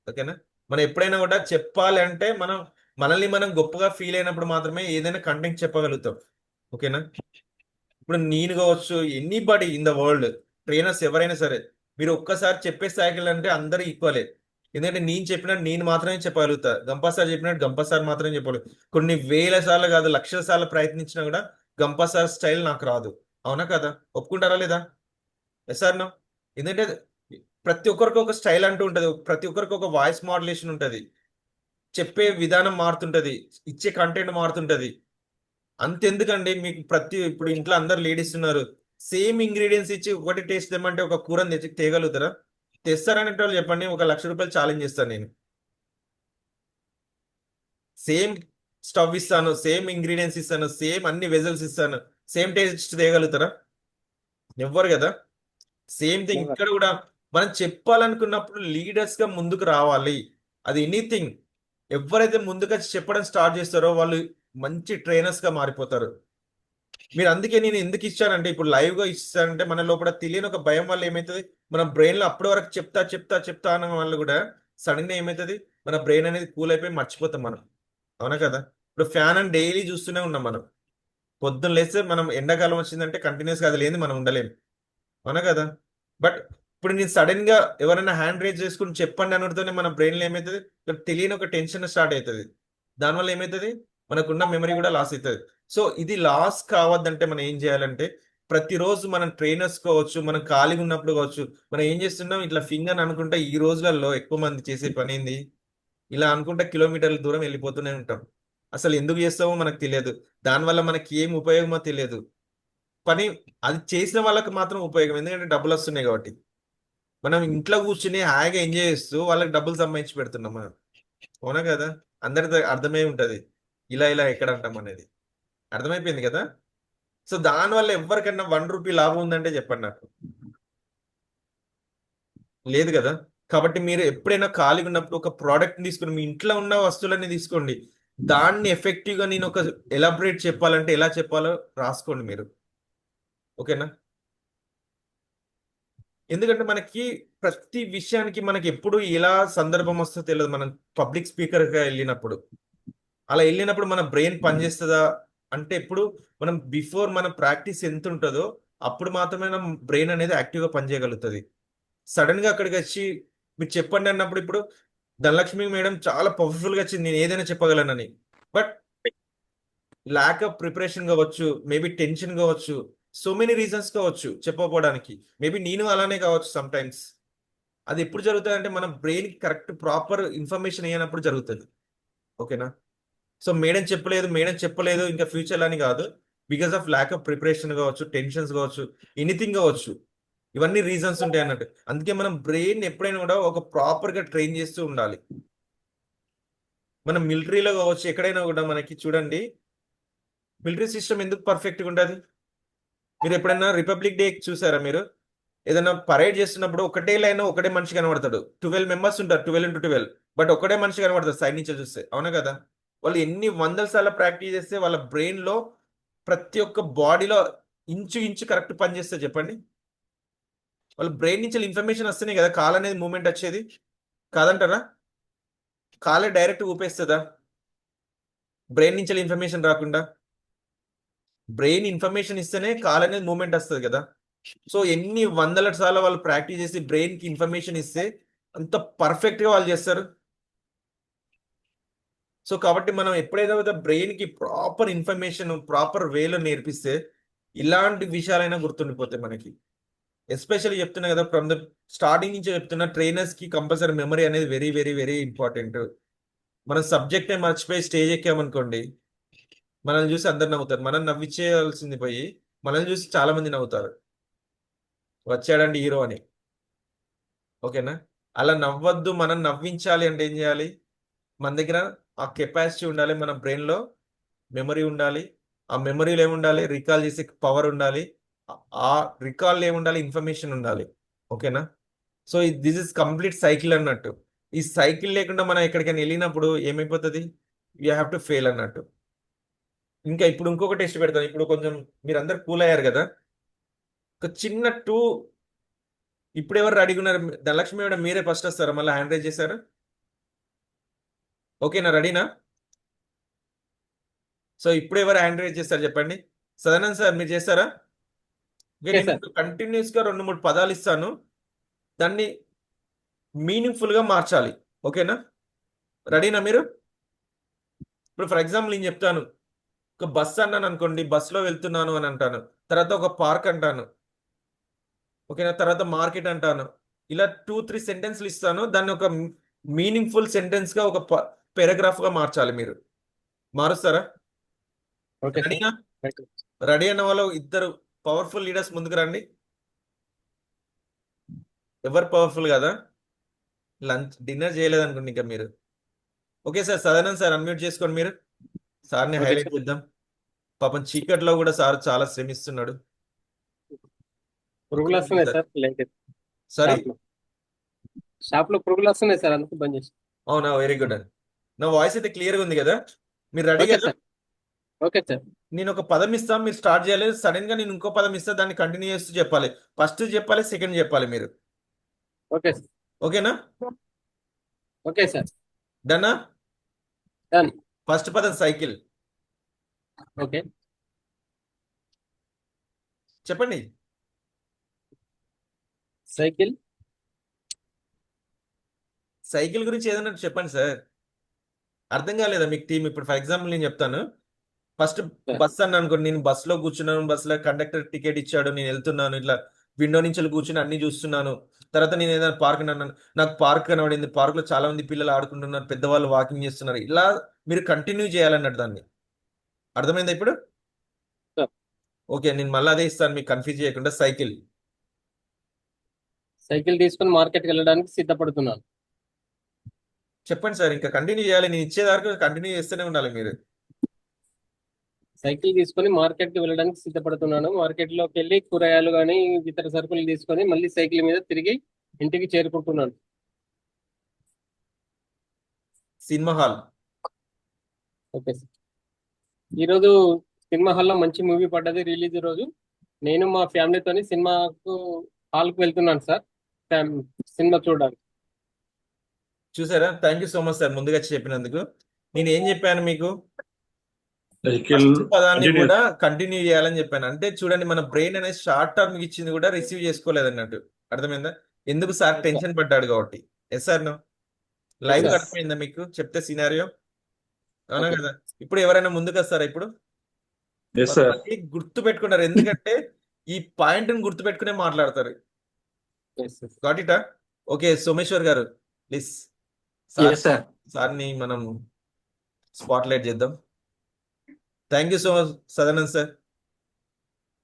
ఓకేనా? మనం ఎప్పుడైనా కూడా చెప్పాలి అంటే మనల్ని మనం గొప్పగా ఫీల్ అయినప్పుడు మాత్రమే ఏదైనా కంటెంట్ చెప్పగలుగుతాం. ఓకేనా? ఇప్పుడు నేను కావచ్చు, anybody in the world, trainers ఎవరైనా సరే, మీరు ఒక్కసారి చెప్పే స్థాయికి అంటే అందరూ ఈక్వలే. ఎందుకంటే నేను చెప్పినట్టు నేను మాత్రమే చెప్పగలుగుతా, గంపా సార్ చెప్పినట్టు గంపా సార్ మాత్రమే చెప్పగలుగుతా. కొన్ని వేల సార్లు కాదు, లక్షల సార్లు ప్రయత్నించినా కూడా గంపా సార్ స్టైల్ నాకు రాదు. అవునా కదా? ఒప్పుకుంటారా లేదా? Yes sir no? ఎందుకంటే ప్రతి ఒక్కరికి ఒక స్టైల్ అంటూ ఉంటుంది, ప్రతి ఒక్కరికి ఒక వాయిస్ మాడ్యులేషన్ ఉంటుంది, చెప్పే విధానం మారుతుంటది, ఇచ్చే కంటెంట్ మారుతుంటది. అంతెందుకండి, మీకు ఇప్పుడు ఇంట్లో అందరు లేడీస్ ఉన్నారు, సేమ్ ఇంగ్రీడియంట్స్ ఇచ్చి ఒకటి టేస్ట్ తెమ్మంటే ఒక కూరని తెచ్చి తేగలుగుతారా? తెస్తారనే వాళ్ళు చెప్పండి, 1,00,000 రూపాయలు ఛాలెంజ్ చేస్తాను నేను. సేమ్ స్టవ్ ఇస్తాను, సేమ్ ఇంగ్రీడియంట్స్ ఇస్తాను, సేమ్ అన్ని వెజల్స్ ఇస్తాను, సేమ్ టేస్ట్ తేగలుగుతారా? ఎవ్వరు కదా. సేమ్ థింగ్ ఇక్కడ కూడా మనం చెప్పాలనుకున్నప్పుడు లీడర్స్ గా ముందుకు రావాలి. అది ఎనీథింగ్, ఎవరైతే ముందుగా చెప్పడం స్టార్ట్ చేస్తారో వాళ్ళు మంచి ట్రైనర్స్ గా మారిపోతారు. మీరు అందుకే నేను ఎందుకు ఇచ్చానంటే, ఇప్పుడు లైవ్ గా ఇస్తానంటే మన లోపల తెలియని ఒక భయం వల్ల ఏమవుతుంది, మన బ్రెయిన్ లో అప్పటి వరకు చెప్తా అన్న వాళ్ళు కూడా సడన్ గా ఏమవుతుంది, మన బ్రెయిన్ అనేది కూల్ అయిపోయి మర్చిపోతాం మనం. అవునా కదా? ఇప్పుడు ఫ్యాన్ అని డైలీ చూస్తూనే ఉన్నాం మనం, పొద్దున్న లేస్తే మనం ఎండాకాలం వచ్చిందంటే కంటిన్యూస్ గా అది లేని మనం ఉండలేము. అవునా కదా? బట్ ఇప్పుడు నేను సడన్ గా ఎవరైనా హ్యాండ్ రేజ్ చేసుకుని చెప్పండి అనడితోనే మన బ్రెయిన్ లో ఏమవుతుంది, తెలియని ఒక టెన్షన్ స్టార్ట్ అవుతుంది. దానివల్ల ఏమవుతుంది, మనకున్న మెమరీ కూడా లాస్ అవుతుంది. సో ఇది లాస్ కావద్దంటే మనం ఏం చేయాలంటే, ప్రతిరోజు మనం ట్రైనర్స్ కావచ్చు, మనం ఖాళీగా ఉన్నప్పుడు కావచ్చు, మనం ఏం చేస్తున్నాం, ఇట్లా ఫింగర్ అనుకుంటా. ఈ రోజులలో ఎక్కువ మంది చేసే పని ఏంది, ఇలా అనుకుంటా కిలోమీటర్ల దూరం వెళ్ళిపోతూనే ఉంటాం. అసలు ఎందుకు చేస్తామో మనకు తెలియదు, దానివల్ల మనకి ఏం ఉపయోగమో తెలియదు. పని అది చేసిన వాళ్ళకి మాత్రం ఉపయోగం, ఎందుకంటే డబ్బులు వస్తున్నాయి కాబట్టి. మనం ఇంట్లో కూర్చుని హాయిగా ఎంజాయ్ చేస్తూ వాళ్ళకి డబ్బులు సంపాదించి పెడుతున్నాం మనం. అవునా కదా? అందరికి అర్థమై ఉంటది ఇలా ఇలా ఎక్కడ అంటాం అనేది. అర్థమైపోయింది కదా? సో దానివల్ల ఎవరికన్నా 1 రూపీ లాభం ఉందంటే చెప్పండి నాకు. లేదు కదా? కాబట్టి మీరు ఎప్పుడైనా ఖాళీగా ఉన్నప్పుడు ఒక ప్రోడక్ట్ తీసుకుని, మీ ఇంట్లో ఉన్న వస్తువులన్నీ తీసుకోండి. దాన్ని ఎఫెక్టివ్ గా నేను ఒక ఎలాబరేట్ చెప్పాలంటే ఎలా చెప్పాలో రాసుకోండి మీరు. ఓకేనా? ఎందుకంటే మనకి ప్రతి విషయానికి మనకి ఎప్పుడు ఎలా సందర్భం వస్తుందో తెలియదు. మనం పబ్లిక్ స్పీకర్ గా వెళ్ళినప్పుడు, అలా వెళ్ళినప్పుడు మన బ్రెయిన్ పనిచేస్తుందా అంటే, ఎప్పుడు మనం బిఫోర్ మన ప్రాక్టీస్ ఎంత ఉంటుందో అప్పుడు మాత్రమే మన బ్రెయిన్ అనేది యాక్టివ్ గా పనిచేయగలుగుతుంది. సడన్ గా అక్కడికి వచ్చి మీరు చెప్పండి అన్నప్పుడు, ఇప్పుడు ధనలక్ష్మి మేడం చాలా పవర్ఫుల్ గా వచ్చింది, నేను ఏదైనా చెప్పగలనని. బట్ ల్యాక్ ఆఫ్ ప్రిపరేషన్ కావచ్చు, మేబీ టెన్షన్ కావచ్చు, సో మెనీ రీజన్స్ కావచ్చు చెప్పకపోవడానికి. మేబీ నేను అలానే కావచ్చు సమ్ టైమ్స్. అది ఎప్పుడు జరుగుతుంది అంటే, మన బ్రెయిన్ కి కరెక్ట్ ప్రాపర్ ఇన్ఫర్మేషన్ అయినప్పుడు జరుగుతుంది. ఓకేనా? సో మేడం చెప్పలేదు, మేడం చెప్పలేదు ఇంకా ఫ్యూచర్ అని కాదు, because of lack of preparation కావచ్చు, టెన్షన్స్ కావచ్చు, ఎనీథింగ్ కావచ్చు. ఇవన్నీ రీజన్స్ ఉంటాయి అన్నట్టు. అందుకే మనం బ్రెయిన్ ఎప్పుడైనా కూడా ఒక ప్రాపర్ గా ట్రైన్ చేస్తూ ఉండాలి. మనం మిలిటరీలో కావచ్చు, ఎక్కడైనా కూడా మనకి చూడండి, మిలిటరీ సిస్టమ్ ఎందుకు పర్ఫెక్ట్ గా ఉంటుంది. మీరు ఎప్పుడైనా రిపబ్లిక్ డే చూసారా? మీరు ఏదైనా పరేడ్ చేస్తున్నప్పుడు ఒకటే లైన్ ఒకటే మనిషి కనబడతాడు. 12 మెంబర్స్ ఉంటారు, 12 into 12, బట్ ఒకటే మనిషి కనబడతాడు సైడ్ నుంచి చూస్తే. అవునా కదా? వాళ్ళు ఎన్ని వందల సార్లు ప్రాక్టీస్ చేస్తే వాళ్ళ బ్రెయిన్ లో ప్రతి ఒక్క బాడీలో ఇంచు ఇంచు కరెక్ట్ పని చేస్తే చెప్పండి. వాళ్ళ బ్రెయిన్ నుంచి ఇన్ఫర్మేషన్ వస్తేనే కదా కాల్ అనేది మూమెంట్ వచ్చేది, కాదంటారా? కాలే డైరెక్ట్ ఊపేస్తుందా బ్రెయిన్ నుంచి ఇన్ఫర్మేషన్ రాకుండా? బ్రెయిన్ ఇన్ఫర్మేషన్ ఇస్తేనే కాల్ అనేది మూమెంట్ వస్తుంది కదా. సో ఎన్ని వందల సార్లు వాళ్ళు ప్రాక్టీస్ చేసి బ్రెయిన్ కి ఇన్ఫర్మేషన్ ఇస్తే అంత పర్ఫెక్ట్ గా వాళ్ళు చేస్తారు. సో కాబట్టి మనం ఎప్పుడైతే బ్రెయిన్ కి ప్రాపర్ ఇన్ఫర్మేషన్ ప్రాపర్ వేలో నేర్పిస్తే ఇలాంటి విషయాలైనా గుర్తుండిపోతాయి మనకి. ఎస్పెషల్లీ చెప్తున్నా కదా, ఫ్రమ్ ద స్టార్టింగ్ నుంచి చెప్తున్నా, ట్రైనర్స్ కి కంపల్సరీ మెమరీ అనేది వెరీ వెరీ వెరీ ఇంపార్టెంట్. మన సబ్జెక్టే మర్చిపోయి స్టేజ్ ఎక్కామనుకోండి, మనల్ని చూసి అందరు నవ్వుతారు. మనం నవ్వించేయాల్సింది పోయి మనల్ని చూసి చాలా మంది నవ్వుతారు, వచ్చాడండి హీరో అని. ఓకేనా? అలా నవ్వద్దు, మనం నవ్వించాలి అంటే ఏం చేయాలి? మన దగ్గర ఆ కెపాసిటీ ఉండాలి, మన బ్రెయిన్ లో మెమరీ ఉండాలి. ఆ మెమరీలో ఏముండాలి? రికాల్ చేసే పవర్ ఉండాలి. ఆ రికాల్ ఏముండాలి? ఇన్ఫర్మేషన్ ఉండాలి. ఓకేనా? So this is complete cycle అన్నట్టు. ఈ సైకిల్ లేకుండా మనం ఎక్కడికైనా వెళ్ళినప్పుడు ఏమైపోతుంది? యూ హ్యావ్ టు ఫెయిల్ అన్నట్టు. ఇంకా ఇప్పుడు ఇంకొక టెస్ట్ పెడతాను. ఇప్పుడు కొంచెం మీరు అందరు కూల్ అయ్యారు కదా, ఒక చిన్న 2. ఇప్పుడు ఎవరు రెడీగా ఉన్నారు? ధనలక్ష్మి మేడం మీరే ఫస్ట్ వస్తారా? మళ్ళీ హ్యాండ్ రైజ్ చేశారు. ఓకేనా? రెడీనా? సో ఇప్పుడు ఎవరు హ్యాండ్ రైజ్ చేస్తారు చెప్పండి. సదానంద్ సార్ మీరు చేస్తారా? నేను కంటిన్యూస్ గా 2-3 పదాలు ఇస్తాను, దాన్ని మీనింగ్ఫుల్ గా మార్చాలి. ఓకేనా? రెడీనా మీరు? ఇప్పుడు ఫర్ ఎగ్జాంపుల్ నేను చెప్తాను, ఒక బస్ అన్నాను అనుకోండి, బస్సులో వెళ్తున్నాను అని అంటాను, తర్వాత ఒక పార్క్ అంటాను, ఓకేనా, తర్వాత మార్కెట్ అంటాను. ఇలా 2-3 సెంటెన్స్లు ఇస్తాను, దాన్ని ఒక మీనింగ్ఫుల్ సెంటెన్స్ గా ఒక పారాగ్రాఫ్ గా మార్చాలి. మీరు మారుస్తారా? రెడీనా? రెడీ అన్న వాళ్ళు ఇద్దరు పవర్ఫుల్ లీడర్స్ ముందుకు రండి. ఎవరు పవర్ఫుల్ కదా? డిన్నర్ చేయలేదు అనుకోండి ఇంకా మీరు. Okay sir, Sadanand sir unmute చేసుకోండి మీరు. సార్ని హైలైట్ చేద్దాం. పాపం చీకట్లో కూడా సార్ చాలా శ్రమిస్తున్నాడు. పురుగులు వస్తున్నాయి సార్, లైక్ సారీ, షాప్ లో పురుగులు వస్తున్నాయి సార్, అందుకు బంద్ చేసి. అవునా? వెరీ గుడ్ అండి. నా వాయిస్ అయితే క్లియర్ గా ఉంది కదా? మీరు రెడీ ఓకే కదా? సార్. Okay sir. నేను ఒక పదం ఇస్తాను, మీరు స్టార్ట్ చేయాలి. సడన్ గా నేను ఇంకో పదం ఇస్తా, దాన్ని కంటిన్యూ చేస్తూ చెప్పాలి. ఫస్ట్ చెప్పాలి, సెకండ్ చెప్పాలి మీరు. Okay sir. ఓకేనా? Okay sir. డన్నా? డన్. ఫస్ట్ పదం సైకిల్. ఓకే. చెప్పండి. సైకిల్. సైకిల్ గురించి ఏదన్నా చెప్పండి సార్. అర్థం కాలేదా మీకు టీం? ఇప్పుడు ఫర్ ఎగ్జాంపుల్ నేను చెప్తాను. ఫస్ట్ సార్ బస్ అని అనుకోండి, నేను బస్సులో కూర్చున్నాను, బస్సులో కండక్టర్ టికెట్ ఇచ్చాడు, నేను వెళ్తున్నాను, ఇట్లా విండో నుంచి వెళ్ళి కూర్చుని అన్ని చూస్తున్నాను. తర్వాత నేను ఏదైనా పార్క్ అన్నాను, నాకు పార్క్ కనబడింది, పార్క్ లో చాలా మంది పిల్లలు ఆడుకుంటున్నారు, పెద్దవాళ్ళు వాకింగ్ చేస్తున్నారు, ఇలా మీరు కంటిన్యూ చేయాలన్నట్టు దాన్ని. అర్థమైందా ఇప్పుడు? సార్ ఓకే, నేను మళ్ళీ అదే ఇస్తాను మీకు కన్ఫ్యూజ్ చేయకుండా. సైకిల్ సైకిల్ తీసుకొని మార్కెట్కి వెళ్ళడానికి సిద్ధపడుతున్నాను. చెప్పండి సార్, ఇంకా కంటిన్యూ చేయాలి, నేను ఇచ్చేదాకా కంటిన్యూ చేస్తూనే ఉండాలి మీరు. సైకిల్ తీసుకొని మార్కెట్కి వెళ్ళడానికి సిద్ధపడుతున్నాను. మార్కెట్లోకి వెళ్ళి కూరగాయలు కానీ ఇతర సరుకులు తీసుకొని మళ్ళీ సైకిల్ మీద తిరిగి ఇంటికి చేరుకుంటున్నాను. Cinema hall. Okay sir. ఈరోజు సినిమా హాల్లో మంచి మూవీ పడ్డది రిలీజ్ రోజు. నేను మా ఫ్యామిలీతోని సినిమాకు హాల్కి వెళ్తున్నాను సార్, సినిమా చూడడానికి. చూసారా? Thank you so much sir, ముందుగా చెప్పినందుకు. నేను ఏం చెప్పాను మీకు? సైకిల్ ఫస్ట్ పదాన్ని కంటిన్యూ కూడా కంటిన్యూ చేయాలని చెప్పాను. అంటే చూడండి, మన బ్రెయిన్ అనేది షార్ట్ టర్మ్ ఇచ్చింది కూడా రిసీవ్ చేసుకోలేదు అన్నట్టు. అర్థమైందా? ఎందుకు సార్? టెన్షన్ పడ్డాడు కాబట్టి. Yes sir no? Live Yes. అర్థమైందా మీకు చెప్తే సినారియో? అవునా Okay. కదా? ఇప్పుడు ఎవరైనా ముందుకు వస్తారా? ఇప్పుడు ఎస్ సార్ కొంతమంది గుర్తు పెట్టుకున్నారు, ఎందుకంటే ఈ పాయింట్ ని గుర్తు పెట్టుకునే మాట్లాడతారు. Yes, yes. గాట్ ఇటా? ఓకే, సోమేశ్వర్ గారు ప్లీజ్ ఎస్ సార్. సార్ని మనం స్పాట్ లైట్ చేద్దాం. Thank you so much Sadanand sir,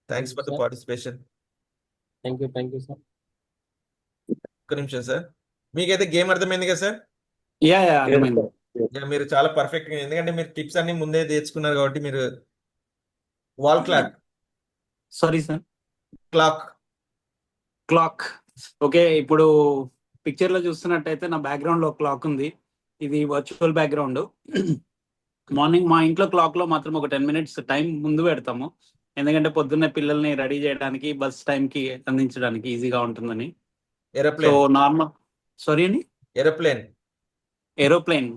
thanks you, for the sir. Participation. Thank you sir. ఒక్క నిమిషం సార్, మీకైతే గేమ్ అర్థమైంది కదా సార్? యా అర్థమైంది. Yeah, మీరు చాలా పర్ఫెక్ట్ గా, ఎందుకంటే మీరు టిప్స్ అన్ని ముందే తెచ్చుకున్నారు కాబట్టి. మీరు wall clock, sorry sir. Clock. Clock. Okay, ఇప్పుడు పిక్చర్ లో చూస్తున్నట్టయితే నా బ్యాక్గ్రౌండ్ లో క్లాక్ ఉంది. ఇది వర్చువల్ బ్యాక్గ్రౌండ్. మార్నింగ్ మా ఇంట్లో క్లాక్ లో మాత్రం ఒక 10 minutes టైం ముందు పెడతాము, ఎందుకంటే పొద్దున్నే పిల్లల్ని రెడీ చేయడానికి, బస్ టైం కి అందించడానికి ఈజీగా ఉంటుందని. సో ఏరోప్లేన్, నార్మల్, సారీ అండి, ఏరోప్లేన్. ఏరోప్లేన్.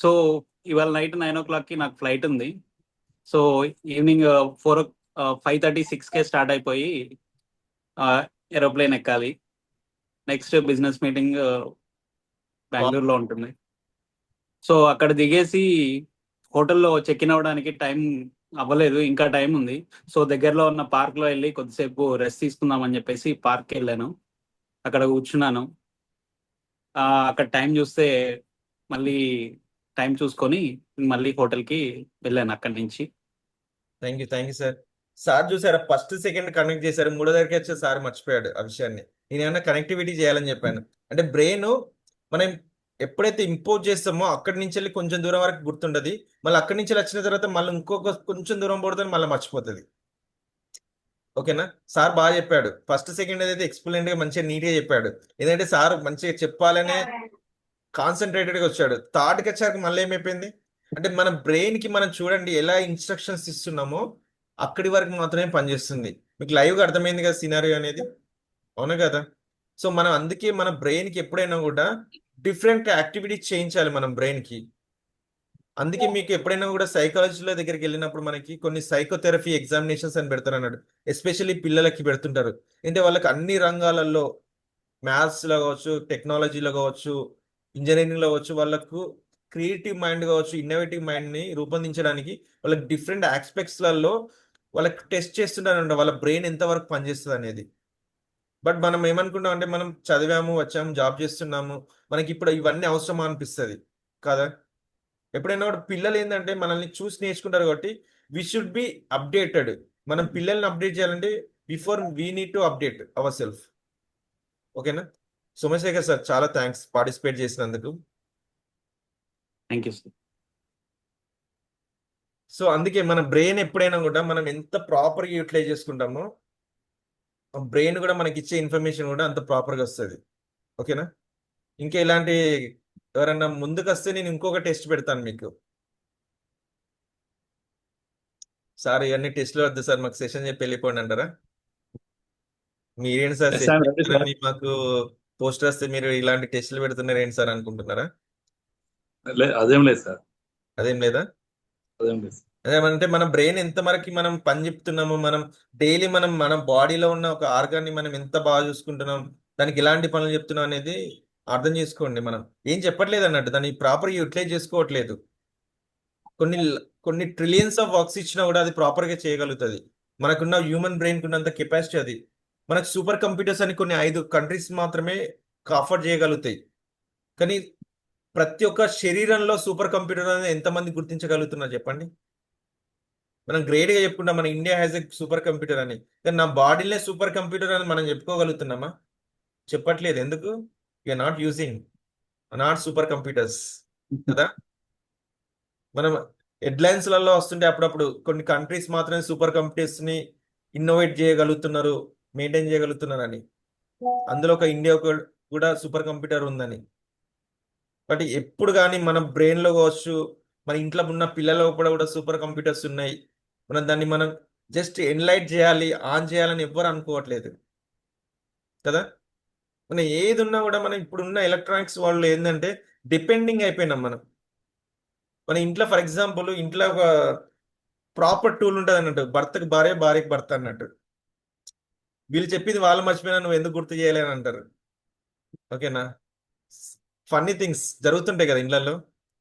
సో ఇవాళ నైట్ 9 o'clock కి నాకు ఫ్లైట్ ఉంది. సో ఈవినింగ్ 5:36కే స్టార్ట్ అయిపోయి ఏరోప్లేన్ ఎక్కాలి. నెక్స్ట్ బిజినెస్ మీటింగ్ బెంగళూరులో ఉంటుంది. సో అక్కడ దిగేసి హోటల్లో చెక్ ఇన్ అవ్వడానికి టైం అవ్వలేదు, ఇంకా టైం ఉంది. సో దగ్గరలో ఉన్న పార్క్ లో వెళ్ళి కొద్దిసేపు రెస్ట్ తీసుకుందామని చెప్పేసి పార్క్ వెళ్ళాను. అక్కడ కూర్చున్నాను. అక్కడ టైం చూస్తే మళ్ళీ టైం చూసుకొని మళ్ళీ హోటల్కి వెళ్ళాను అక్కడి నుంచి. Thank you sir. సార్ చూసారా, ఫస్ట్ సెకండ్ కనెక్ట్ చేశారు, మూడో దగ్గరికి వచ్చే సార్ మర్చిపోయాడు ఆ విషయాన్ని. నేను ఏమన్నా కనెక్టివిటీ చేయాలని చెప్పాను. అంటే బ్రెయిన్ మనం ఎప్పుడైతే ఇంపోజ్ చేస్తామో అక్కడి నుంచి వెళ్ళి కొంచెం దూరం వరకు గుర్తుండదు, మళ్ళీ అక్కడి నుంచి వచ్చిన తర్వాత మళ్ళీ ఇంకొక కొంచెం దూరం పడుతుంది, మళ్ళీ మర్చిపోతుంది. ఓకేనా? సార్ బాగా చెప్పాడు. ఫస్ట్ సెకండ్ ఏదైతే ఎక్స్ప్లెయిన్ గా మంచిగా నీట్ గా చెప్పాడు, ఎందుకంటే సార్ మంచిగా చెప్పాలనే కాన్సన్ట్రేటెడ్ గా వచ్చాడు. థాట్కి వచ్చాక మళ్ళీ ఏమైపోయింది అంటే, మన బ్రెయిన్ కి మనం చూడండి ఎలా ఇన్స్ట్రక్షన్స్ ఇస్తున్నామో అక్కడి వరకు మాత్రమే పనిచేస్తుంది. మీకు లైవ్ గా అర్థమైంది కదా సినారియో అనేది? అవునా కదా? సో మనం అందుకే మన బ్రెయిన్ కి ఎప్పుడైనా కూడా డిఫరెంట్ యాక్టివిటీ చేయించాలి మనం బ్రెయిన్ కి. అందుకే మీకు ఎప్పుడైనా కూడా సైకాలజీలో దగ్గరికి వెళ్ళినప్పుడు మనకి కొన్ని సైకోథెరపీ ఎగ్జామినేషన్స్ అని పెడతారు అన్నాడు. ఎస్పెషల్లీ పిల్లలకి పెడుతుంటారు. అంటే వాళ్ళకి అన్ని రంగాలలో, మ్యాథ్స్ లో కావచ్చు, టెక్నాలజీలో కావచ్చు, ఇంజనీరింగ్ లో కావచ్చు, వాళ్ళకు క్రియేటివ్ మైండ్ కావచ్చు, ఇన్నోవేటివ్ మైండ్ ని రూపొందించడానికి వాళ్ళకి డిఫరెంట్ ఆస్పెక్ట్స్లలో వాళ్ళకి టెస్ట్ చేస్తుంటారంట వాళ్ళ బ్రెయిన్ ఎంతవరకు పనిచేస్తుంది అనేది. బట్ మనం ఏమనుకుంటాం అంటే, మనం చదివాము, వచ్చాము, జాబ్ చేస్తున్నాము, మనకి ఇప్పుడు ఇవన్నీ అవసరమా అనిపిస్తుంది కదా? ఎప్పుడైనా కూడా పిల్లలు ఏంటంటే మనల్ని చూసి నేర్చుకుంటారు కాబట్టి వి షుడ్ బి అప్డేటెడ్. మనం పిల్లల్ని అప్డేట్ చేయాలంటే before we need to update our self. ఓకేనా? సోమశేఖర్ సార్ చాలా థ్యాంక్స్ పార్టిసిపేట్ చేసినందుకు. Thank you sir. సో అందుకే మన బ్రెయిన్ ఎప్పుడైనా కూడా మనం ఎంత ప్రాపర్గా యూటిలైజ్ చేసుకుంటామో బ్రెయిన్ కూడా మనకి ఇచ్చే ఇన్ఫర్మేషన్ కూడా అంత ప్రాపర్గా వస్తుంది. ఓకేనా? ఇంకా ఇలాంటి ఎవరన్నా ముందుకు వస్తే నేను ఇంకొక టెస్ట్ పెడతాను మీకు. సార్ ఇవన్నీ టెస్ట్లు వద్దు సార్, మాకు సెషన్ చెప్పి వెళ్ళిపోండి అంటారా? మీరేంటి sir Yes, I'm ready, sir. మాకు పోస్టర్ వస్తే మీరు ఇలాంటి టెస్టులు పెడుతున్నారు ఏంటి సార్ అనుకుంటున్నారా? అదేం లేదు సార్, అదేం లేదా? అదేం లేదు. అదేమంటే మన బ్రెయిన్ ఎంత వరకు మనం పని చెప్తున్నాము, మనం డైలీ మనం మన బాడీలో ఉన్న ఒక ఆర్గాన్ని మనం ఎంత బాగా చూసుకుంటున్నాం, దానికి ఎలాంటి పనులు చెప్తున్నాం అనేది అర్థం చేసుకోండి. మనం ఏం చెప్పట్లేదు అన్నట్టు, దాన్ని ప్రాపర్ యూటిలైజ్ చేసుకోవట్లేదు. కొన్ని ట్రిలియన్స్ ఆఫ్ వర్క్స్ ఇచ్చినా కూడా అది ప్రాపర్ గా చేయగలుగుతుంది. మనకున్న హ్యూమన్ బ్రెయిన్ కున్నంత కెపాసిటీ అది. మనకు సూపర్ కంప్యూటర్స్ అని కొన్ని 5 కంట్రీస్ మాత్రమే ఆఫర్ చేయగలుగుతాయి. కానీ ప్రతి ఒక్క శరీరంలో సూపర్ కంప్యూటర్ అనేది ఎంతమంది గుర్తించగలుగుతున్నారు చెప్పండి. మనం గ్రేట్ గా చెప్పుకుంటాం మన India has a super computer అని, కానీ నా బాడీలే సూపర్ కంప్యూటర్ అని మనం చెప్పుకోగలుగుతున్నామా? చెప్పట్లేదు. ఎందుకు? You're not using not super computers కదా. మనం హెడ్లైన్స్లలో వస్తుంటే అప్పుడప్పుడు కొన్ని కంట్రీస్ మాత్రమే సూపర్ కంప్యూటర్స్ ని ఇన్నోవేట్ చేయగలుగుతున్నారు, మెయింటైన్ చేయగలుగుతున్నారు అని. అందులో ఒక ఇండియా కూడా సూపర్ కంప్యూటర్ ఉందని. బట్ ఎప్పుడు కానీ మన బ్రెయిన్ లో కావచ్చు, మన ఇంట్లో ఉన్న పిల్లల లోపల కూడా సూపర్ కంప్యూటర్స్ ఉన్నాయి. మనం జస్ట్ ఎన్లైట్ చేయాలి, ఆన్ చేయాలని ఎవ్వరు అనుకోవట్లేదు కదా. మనం ఏది ఉన్నా కూడా మనం ఇప్పుడున్న ఎలక్ట్రానిక్స్ వాళ్ళు ఏంటంటే డిపెండింగ్ అయిపోయినాం మనం. మన ఇంట్లో ఫర్ ఎగ్జాంపుల్ ఇంట్లో ఒక ప్రాపర్ టూల్ ఉంటుంది అన్నట్టు, భర్తకు భార్య, భార్యకి భర్త అన్నట్టు. వీళ్ళు చెప్పింది వాళ్ళు మర్చిపోయినా నువ్వు ఎందుకు గుర్తు చేయలేని అంటారు. ఓకేనా? ఫన్నీ థింగ్స్ జరుగుతుంటాయి కదా ఇళ్లలో.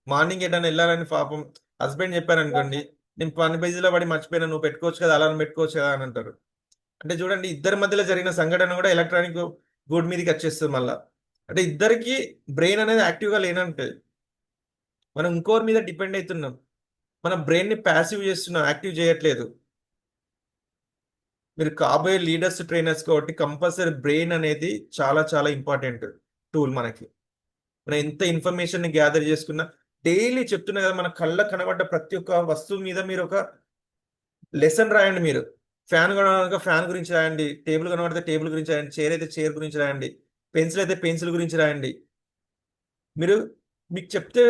మార్నింగ్ ఎటైనా వెళ్ళాలని పాపం హస్బెండ్ చెప్పారు అనుకోండి, నేను పని బిజీలో పడి మర్చిపోయినా, నువ్వు పెట్టుకోవచ్చు కదా, అలారం పెట్టుకోవచ్చు కదా అని అంటారు. అంటే చూడండి, ఇద్దరి మధ్యలో జరిగిన సంఘటన కూడా ఎలక్ట్రానిక్ గూడ్ మీదకి వచ్చేస్తుంది మళ్ళా. అంటే ఇద్దరికి బ్రెయిన్ అనేది యాక్టివ్గా లేనంటే మనం ఇంకోరి మీద డిపెండ్ అవుతున్నాం. మన బ్రెయిన్ ని ప్యాసివ్ చేస్తున్నాం, యాక్టివ్ చేయట్లేదు. మీరు కాబోయే లీడర్స్, ట్రైనర్స్ కాబట్టి కంపల్సరీ బ్రెయిన్ అనేది చాలా చాలా ఇంపార్టెంట్ టూల్ మనకి. మనం ఎంత ఇన్ఫర్మేషన్ ని గ్యాదర్ చేసుకున్నా, డైలీ చెప్తున్నా కదా, మన కళ్ళ కనబడ్డ ప్రతి ఒక్క వస్తువు మీద మీరు ఒక లెసన్ రాయండి. మీరు ఫ్యాన్ కనబడక ఫ్యాన్ గురించి రాయండి, టేబుల్ కనబడితే టేబుల్ గురించి రాయండి, చైర్ అయితే చైర్ గురించి రాయండి, పెన్సిల్ అయితే పెన్సిల్ గురించి రాయండి. మీరు మీకు చెప్తే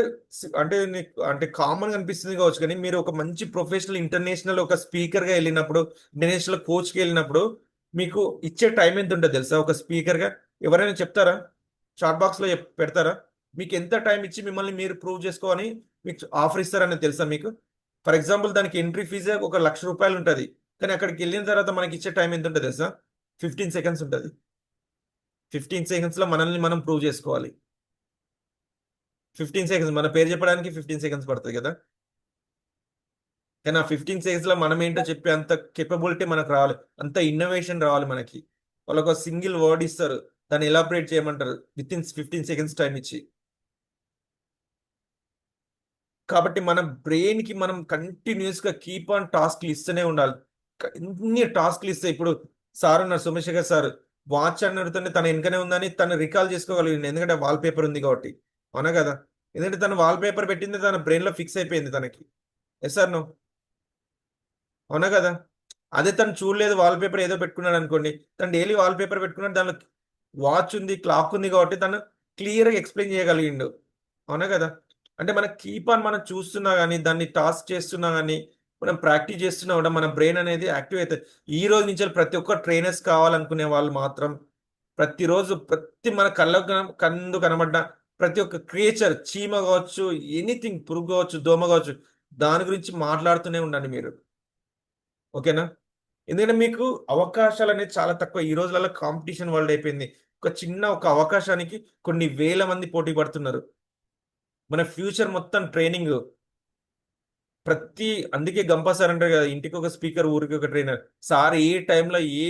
అంటే కామన్ అనిపిస్తుంది కావచ్చు, కానీ మీరు ఒక మంచి ప్రొఫెషనల్ ఇంటర్నేషనల్ ఒక స్పీకర్గా వెళ్ళినప్పుడు, ఇంటర్నేషనల్ కోచ్కి వెళ్ళినప్పుడు మీకు ఇచ్చే టైం ఎంత ఉంటుంది తెలుసా? ఒక స్పీకర్గా ఎవరైనా చెప్తారా? చాట్ బాక్స్లో పెడతారా? మీకు ఎంత టైం ఇచ్చి మిమ్మల్ని మీరు ప్రూవ్ చేసుకోని మీకు ఆఫర్ ఇస్తారని తెలుసా మీకు? ఫర్ ఎగ్జాంపుల్ దానికి ఎంట్రీ ఫీజే ఒక ₹1,00,000 ఉంటుంది. కానీ అక్కడికి వెళ్ళిన తర్వాత మనకి ఇచ్చే టైం ఎంత ఉంటుంది తెలుసా? 15 సెకండ్స్ ఉంటుంది. 15 సెకండ్స్లో మనల్ని మనం ప్రూవ్ చేసుకోవాలి. 15 సెకండ్స్ మన పేరు చెప్పడానికి 15 సెకండ్స్ పడుతుంది కదా. కానీ ఆ 15 సెకండ్స్లో మనం ఏంటో చెప్పే అంత కేపబిలిటీ మనకు రావాలి, అంత ఇన్నోవేషన్ రావాలి మనకి. వాళ్ళు ఒక సింగిల్ వర్డ్ ఇస్తారు, దాన్ని ఎలాబరేట్ చేయమంటారు విత్ ఇన్ 15 సెకండ్స్ టైం ఇచ్చి. కాబట్టి మన బ్రెయిన్ కి మనం కంటిన్యూస్ గా కీప్ ఆన్ టాస్క్లు ఇస్తూనే ఉండాలి. ఎన్ని టాస్క్లు ఇస్తే, ఇప్పుడు సార్ ఉన్నారు సోమశేఖర్ సార్, వాచ్ అని అడుగుతుంటే తన వెనకనే ఉందని తను రికాల్ చేసుకోగలిగింది, ఎందుకంటే వాల్ పేపర్ ఉంది కాబట్టి. అవునా కదా? ఎందుకంటే తను వాల్ పేపర్ పెట్టింది తన బ్రెయిన్ లో ఫిక్స్ అయిపోయింది తనకి. Yes sir no? అవునా కదా? అదే తను చూడలేదు, వాల్ పేపర్ ఏదో పెట్టుకున్నాడు అనుకోండి, తను డైలీ వాల్ పేపర్ పెట్టుకున్నాడు, దానిలో వాచ్ ఉంది, క్లాక్ ఉంది కాబట్టి తను క్లియర్గా ఎక్స్ప్లెయిన్ చేయగలిగిండు. అవునా కదా? అంటే మన కీప్ ఆన్ మనం చూస్తున్నా కానీ, దాన్ని టాస్క్ చేస్తున్నా కానీ, మనం ప్రాక్టీస్ చేస్తున్నా కూడా మన బ్రెయిన్ అనేది యాక్టివ్ అవుతుంది. ఈ రోజు నుంచి ప్రతి ఒక్క ట్రైనర్స్ కావాలనుకునే వాళ్ళు మాత్రం ప్రతిరోజు మన కందు కనబడ్డ ప్రతి ఒక్క క్రియేచర్, చీమ కావచ్చు, ఎనీథింగ్, పురుగు కావచ్చు, దోమ కావచ్చు, దాని గురించి మాట్లాడుతూనే ఉండండి మీరు. ఓకేనా? ఎందుకంటే మీకు అవకాశాలు అనేది చాలా తక్కువ. ఈ రోజులలో కాంపిటీషన్ వరల్డ్ అయిపోయింది. ఒక అవకాశానికి కొన్ని వేల మంది పోటీ పడుతున్నారు. మన ఫ్యూచర్ మొత్తం ట్రైనింగ్. అందుకే గంపా సార్ అంటారు కదా, ఇంటికి ఒక స్పీకర్, ఊరికి ఒక ట్రైనర్. సార్ ఏ టైంలో ఏ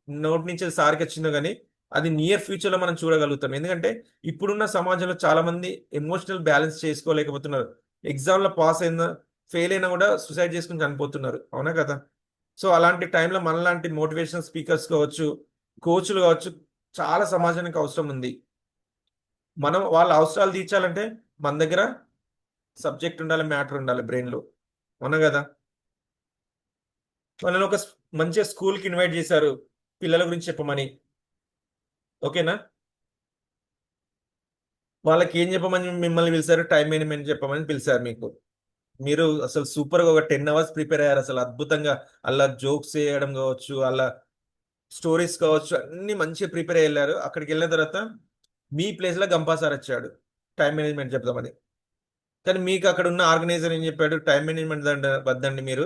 నోట్ నుంచి సార్కి వచ్చిందో కానీ అది నియర్ ఫ్యూచర్ లో మనం చూడగలుగుతాం. ఎందుకంటే ఇప్పుడున్న సమాజంలో చాలా మంది ఎమోషనల్ బ్యాలెన్స్ చేసుకోలేకపోతున్నారు. ఎగ్జామ్ లో పాస్ అయినా ఫెయిల్ అయినా కూడా సూసైడ్ చేసుకుని చనిపోతున్నారు. అవునా కదా? సో అలాంటి టైంలో మనలాంటి మోటివేషనల్ స్పీకర్స్ కావచ్చు, కోచ్లు కావచ్చు, చాలా సమాజానికి అవసరం ఉంది. మనం వాళ్ళ అవసరాలు తీర్చాలంటే మన దగ్గర సబ్జెక్ట్ ఉండాలి, మ్యాటర్ ఉండాలి బ్రెయిన్లో. అవునా కదా? వాళ్ళని ఒక మంచిగా స్కూల్కి ఇన్వైట్ చేశారు పిల్లల గురించి చెప్పమని. ఓకేనా? వాళ్ళకి ఏం చెప్పమని మిమ్మల్ని పిలిచారు? టైం మేనేజ్మెంట్ చెప్పమని పిలిచారు మీకు. మీరు అసలు సూపర్గా ఒక 10 hours ప్రిపేర్ అయ్యారు. అసలు అద్భుతంగా అలా జోక్స్ చేయడం కావచ్చు, అలా స్టోరీస్ కావచ్చు, అన్ని మంచిగా ప్రిపేర్ అయ్యి వెళ్ళారు. అక్కడికి వెళ్ళిన తర్వాత మీ ప్లేస్లో గంపా సార్ వచ్చాడు టైం మేనేజ్మెంట్ చెప్దామని. కానీ మీకు అక్కడ ఉన్న ఆర్గనైజర్ ఏం చెప్పాడు? టైం మేనేజ్మెంట్ వద్దండి, మీరు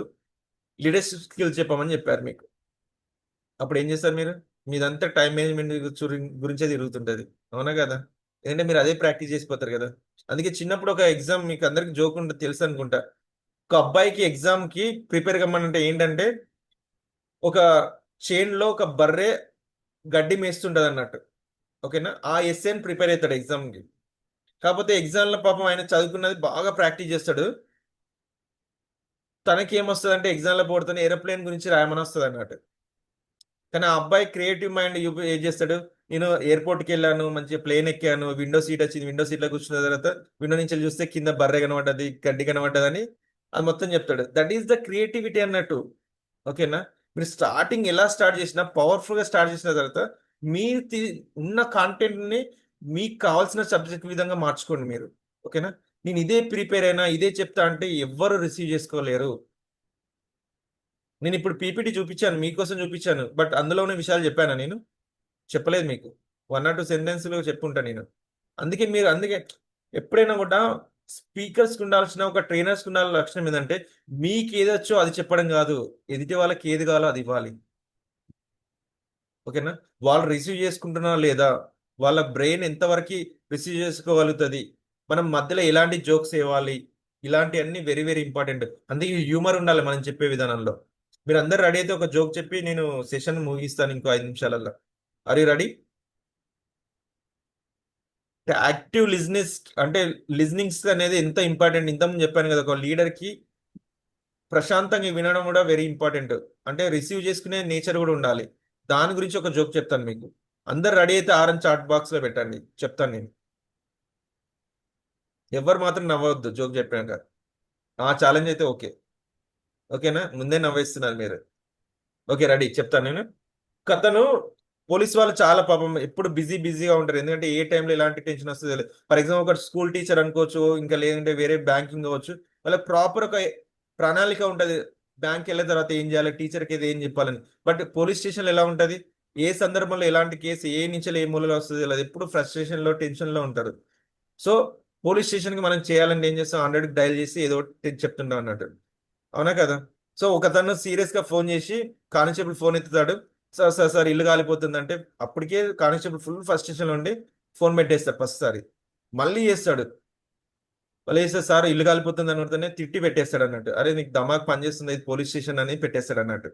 లీడర్షిప్ స్కిల్స్ చెప్పమని చెప్పారు మీకు. అప్పుడు ఏం చేస్తారు మీరు? మీదంతా టైం మేనేజ్మెంట్ గురించే తిరుగుతుంటది. అవునా కదా? ఎందుకంటే మీరు అదే ప్రాక్టీస్ చేసిపోతారు కదా. అందుకే చిన్నప్పుడు ఒక ఎగ్జామ్ మీకు అందరికి జోక్ ఉంటుంది తెలుసు అనుకుంటా. ఒక అబ్బాయికి ఎగ్జామ్ కి ప్రిపేర్ కమ్మనంటే ఏంటంటే ఒక చైన్ లో ఒక బర్రె గడ్డి మేస్తుంటది అన్నట్టు. ఓకేనా, ఆ ఎస్ఏని ప్రిపేర్ అవుతాడు ఎగ్జామ్ కి. కాకపోతే ఎగ్జామ్ లో పాపం ఆయన చదువుకున్నది బాగా ప్రాక్టీస్ చేస్తాడు. తనకి ఏమొస్తుంది అంటే ఎగ్జామ్ లో పోడుతున్న ఏరోప్లేన్ గురించి రాయమని వస్తుంది అన్నట్టు. కానీ ఆ అబ్బాయి క్రియేటివ్ మైండ్ ఏం చేస్తాడు, నేను ఎయిర్పోర్ట్కి వెళ్ళాను, మంచిగా ప్లేన్ ఎక్కాను, విండో సీట్ వచ్చింది, విండో సీట్లో కూర్చున్న తర్వాత విండో నుంచి చూస్తే కింద బర్రె కనబడ్డది, గడ్డి కనబడ్డది అని అది మొత్తం చెప్తాడు. దట్ ఈస్ ద క్రియేటివిటీ అన్నట్టు. ఓకేనా, మీరు స్టార్టింగ్ ఎలా స్టార్ట్ చేసినా పవర్ఫుల్ గా స్టార్ట్ చేసిన తర్వాత మీరు ఉన్న కాంటెంట్ ని మీకు కావాల్సిన సబ్జెక్ట్ విధంగా మార్చుకోండి మీరు. ఓకేనా, నేను ఇదే ప్రిపేర్ అయినా ఇదే చెప్తా అంటే ఎవ్వరు రిసీవ్ చేసుకోలేరు. నేను ఇప్పుడు పీపీటీ చూపించాను, మీకోసం చూపించాను, బట్ అందులో ఉన్న విషయాలు చెప్పానా నేను? చెప్పలేదు మీకు. 1 or 2 సెంటెన్స్లో చెప్పుంటా నేను. అందుకే ఎప్పుడైనా కూడా స్పీకర్స్కి ఉండాల్సిన, ఒక ట్రైనర్స్కి ఉండాల్సిన లక్షణం ఏంటంటే మీకు ఏదొచ్చో అది చెప్పడం కాదు, ఎదుటి వాళ్ళకి ఏది కావాలో అది ఇవ్వాలి. ఓకేనా, వాళ్ళు రిసీవ్ చేసుకుంటున్నారా లేదా, వాళ్ళ బ్రెయిన్ ఎంతవరకు రిసీవ్ చేసుకోగలుగుతుంది, మనం మధ్యలో ఎలాంటి జోక్స్ ఇవ్వాలి, ఇలాంటివన్నీ వెరీ వెరీ ఇంపార్టెంట్. అందుకే హ్యూమర్ ఉండాలి మనం చెప్పే విధానంలో. మీరు అందరు రెడీ అయితే ఒక జోక్ చెప్పి నేను సెషన్ ముగిస్తాను ఇంకో 5 నిమిషాలలో. Are you ready? Active listeners అంటే లిజనింగ్స్ అనేది ఎంత ఇంపార్టెంట్ ఇంతకుముందు చెప్పాను కదా. ఒక లీడర్కి ప్రశాంతంగా వినడం కూడా వెరీ ఇంపార్టెంట్. అంటే రిసీవ్ చేసుకునే నేచర్ కూడా ఉండాలి. దాని గురించి ఒక జోక్ చెప్తాను మీకు. అందరు రెడీ అయితే ఆరెంజ్ చాట్ బాక్స్లో పెట్టండి, చెప్తాను నేను. ఎవరు మాత్రం నవ్వవద్దు జోక్ చెప్పాక. ఆ ఛాలెంజ్ అయితే ఓకే. ఓకేనా, ముందే నవ్వేస్తున్నారు మీరు. ఓకే రెడీ, చెప్తాను నేను. కథను పోలీస్ వాళ్ళు చాలా పాపం ఎప్పుడు బిజీగా ఉంటారు. ఎందుకంటే ఏ టైంలో ఎలాంటి టెన్షన్ వస్తుంది తెలియదు. ఫర్ ఎగ్జాంపుల్ ఒక స్కూల్ టీచర్ అనుకోవచ్చు, ఇంకా లేదంటే వేరే బ్యాంకింగ్ అవ్వచ్చు. వాళ్ళకి ప్రాపర్ ఒక ప్రణాళిక ఉంటుంది, బ్యాంక్ వెళ్ళిన తర్వాత ఏం చేయాలి, టీచర్కి ఏది ఏం చెప్పాలని. బట్ పోలీస్ స్టేషన్లో ఎలా ఉంటుంది, ఏ సందర్భంలో ఎలాంటి కేసు ఏ నుంచి ఏ మూలలో వస్తుంది తెలియదు. ఎప్పుడు ఫ్రస్ట్రేషన్లో టెన్షన్లో ఉంటారు. సో పోలీస్ స్టేషన్కి మనం చేయాలంటే ఏం చేస్తాం, 100కి డయల్ చేసి ఏదో ఒకటి చెప్తుంటాం అన్నట్టు. అవునా కదా. సో ఒకతను సీరియస్గా ఫోన్ చేసి కానిస్టేబుల్ ఫోన్ ఎత్తుతాడు. సార్ సార్ సార్ ఇల్లు కాలిపోతుంది అంటే అప్పటికే కానిస్టేబుల్ ఫుల్ ఫ్రస్ట్రేషన్ ఉండి ఫోన్ పెట్టేస్తాడు ఫస్ట్ సారి. మళ్ళీ చేస్తాడు, మళ్ళీ చేస్తాడు, సార్ ఇల్లు కాలిపోతుంది అనుకుంటేనే తిట్టి పెట్టేస్తాడు అన్నట్టు. అరే నీకు దమాక్ పనిచేస్తుంది, ఇది పోలీస్ స్టేషన్ అని పెట్టేస్తాడు అన్నట్టు.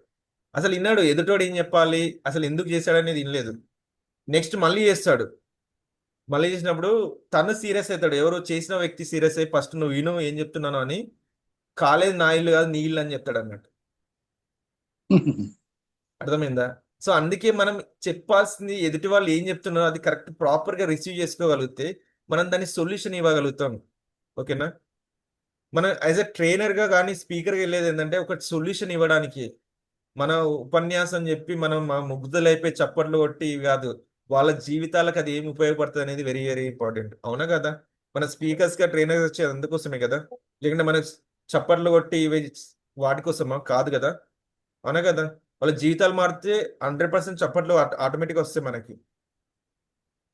అసలు విన్నాడు, ఎదుటోడు ఏం చెప్పాలి, అసలు ఎందుకు చేశాడు అనేది వినలేదు. నెక్స్ట్ మళ్ళీ చేస్తాడు. మళ్ళీ చేసినప్పుడు తను సీరియస్ అవుతాడు, ఎవరు చేసిన వ్యక్తి సీరియస్ అయ్యి ఫస్ట్ నువ్వు విను ఏం చెప్తున్నాను అని, కాలేదు నా ఇల్లు కాదు నీ ఇల్లు అని చెప్తాడు అన్నట్టు. అర్థమైందా? సో అందుకే మనం చెప్పాల్సింది ఎదుటి వాళ్ళు ఏం చెప్తున్నారో అది కరెక్ట్ ప్రాపర్గా రిసీవ్ చేసుకోగలిగితే మనం దాని సొల్యూషన్ ఇవ్వగలుగుతాం. ఓకేనా, మనం యాజ్ ఎ ట్రైనర్గా కానీ స్పీకర్గా వెళ్ళేది ఏంటంటే ఒక సొల్యూషన్ ఇవ్వడానికి. మన ఉపన్యాసం చెప్పి మనం మా ముగ్ధులైపోయి చప్పట్లు కొట్టి కాదు, వాళ్ళ జీవితాలకు అది ఏమి ఉపయోగపడుతుంది అనేది వెరీ వెరీ ఇంపార్టెంట్. అవునా కదా, మన స్పీకర్స్గా ట్రైనర్స్ వచ్చేది అందుకోసమే కదా, లేకుంటే మన చప్పట్లు కొట్టి ఇవి వాటి కోసమా కాదు కదా. అవునా కదా, వాళ్ళ జీవితాలు మారితే 100% చప్పట్లు ఆటోమేటిక్గా వస్తాయి మనకి.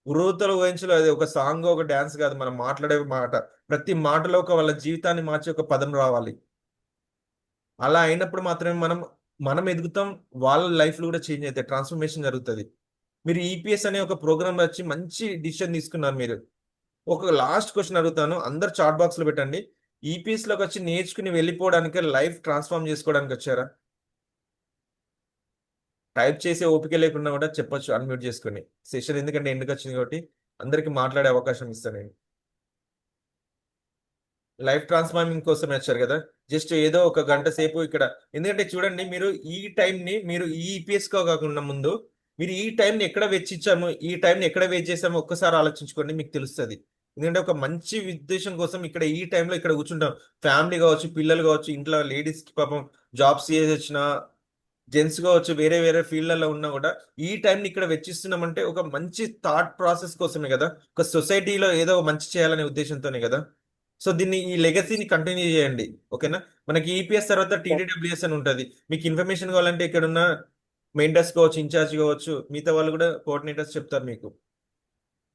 ఉరుతల ఊహించలో అది ఒక సాంగ్ ఒక డ్యాన్స్ కాదు, మనం మాట్లాడే మాట ప్రతి మాటలో ఒక వాళ్ళ జీవితాన్ని మార్చే ఒక పదం రావాలి. అలా అయినప్పుడు మాత్రమే మనం ఎదుగుతాం, వాళ్ళ లైఫ్లో కూడా చేంజ్ అవుతాయి, ట్రాన్స్ఫర్మేషన్ జరుగుతుంది. మీరు ఈపీఎస్ అనే ఒక ప్రోగ్రామ్ వచ్చి మంచి డిసిషన్ తీసుకున్నారు మీరు. ఒక లాస్ట్ క్వశ్చన్ అడుగుతాను, అందరు చాట్ బాక్స్లో పెట్టండి. ఈపీఎస్లోకి వచ్చి నేర్చుకుని వెళ్ళిపోవడానికి లైఫ్ ట్రాన్స్ఫార్మ్ చేసుకోవడానికి వచ్చారా? టైప్ చేసే ఓపిక లేకుండా కూడా చెప్పొచ్చు అన్మ్యూట్ చేసుకుని సెషన్, ఎందుకంటే ఎందుకు వచ్చింది కాబట్టి అందరికి మాట్లాడే అవకాశం ఇస్తాను నేను. లైఫ్ ట్రాన్స్ఫార్మింగ్ కోసం వచ్చారు కదా, జస్ట్ ఏదో ఒక గంట సేపు ఇక్కడ. ఎందుకంటే చూడండి, మీరు ఈ టైంని మీరు ఈ ఈపీఎస్గా కాకుండా ముందు మీరు ఈ టైంని ఎక్కడ వెచ్చించాము, ఈ టైంని ఎక్కడ వేస్ట్ చేసామో ఒక్కసారి ఆలోచించుకోండి, మీకు తెలుస్తుంది. ఎందుకంటే ఒక మంచి ఉద్దేశం కోసం ఇక్కడ ఈ టైంలో ఇక్కడ కూర్చుంటాం. ఫ్యామిలీ కావచ్చు, పిల్లలు కావచ్చు, ఇంట్లో లేడీస్కి పాపం జాబ్స్ చేసి వచ్చిన జెంట్స్ కావచ్చు, వేరే వేరే ఫీల్డ్లలో ఉన్నా కూడా ఈ టైంని ఇక్కడ వెచ్చిస్తున్నామంటే ఒక మంచి థాట్ ప్రాసెస్ కోసమే కదా, ఒక సొసైటీలో ఏదో మంచి చేయాలనే ఉద్దేశంతోనే కదా. సో దీన్ని ఈ లెగసీని కంటిన్యూ చేయండి. ఓకేనా, మనకి ఈపీఎస్ తర్వాత టీడీడబ్ల్యూఎస్ అని ఉంటుంది. మీకు ఇన్ఫర్మేషన్ కావాలంటే ఇక్కడ ఉన్న మెంటర్స్ కావచ్చు, ఇన్ఛార్జ్ కావచ్చు, మిగతా వాళ్ళు కూడా కోఆర్డినేటర్స్ చెప్తారు మీకు.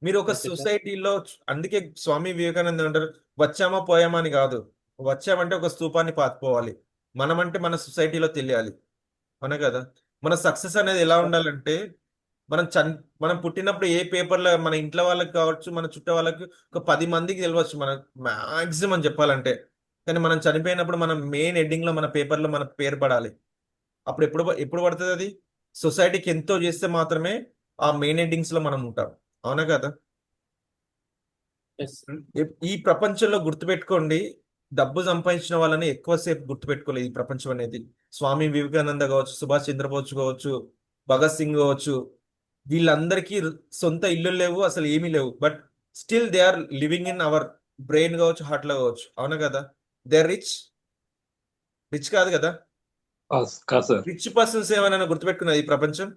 మీరు ఒక సొసైటీలో, అందుకే స్వామి వివేకానంద అంటారు వచ్చామా పోయామా అని కాదు, వచ్చామంటే ఒక స్తూపాన్ని పాతిపోవాలి, మనమంటే మన సొసైటీలో తెలియాలి. అవునా కదా. మన సక్సెస్ అనేది ఎలా ఉండాలంటే మనం మనం పుట్టినప్పుడు ఏ పేపర్లో మన ఇంట్లో వాళ్ళకి కావచ్చు, మన చుట్టూ వాళ్ళకి ఒక 10 మందికి తెలియవచ్చు మన మాక్సిమం చెప్పాలంటే. కానీ మనం చనిపోయినప్పుడు మనం మెయిన్ హెడ్డింగ్ లో మన పేపర్లో మన పేరు పడాలి. అప్పుడు ఎప్పుడు ఎప్పుడు పడుతుంది అది? సొసైటీకి ఎంతో చేస్తే మాత్రమే ఆ మెయిన్ హెడ్డింగ్స్ లో మనం ఉంటాం. అవునా కదా? ఎస్. ఈ ప్రపంచంలో గుర్తుపెట్టుకోండి, డబ్బు సంపాదించిన వాళ్ళని ఎక్కువసేపు గుర్తుపెట్టుకోలేదు ఈ ప్రపంచం అనేది. స్వామి వివేకానంద కావచ్చు, సుభాష్ చంద్రబోస్ కావచ్చు, భగత్ సింగ్ కావచ్చు, వీళ్ళందరికీ సొంత ఇల్లు లేవు, అసలు ఏమీ లేవు. But still they are living in our brain కావచ్చు, హార్ట్ లో కావచ్చు. అవునా కదా? They are rich. రిచ్ కాదు కదా? కాదు సార్. రిచ్ పర్సన్స్ ఏమైనా గుర్తుపెట్టుకున్నది ఈ ప్రపంచం?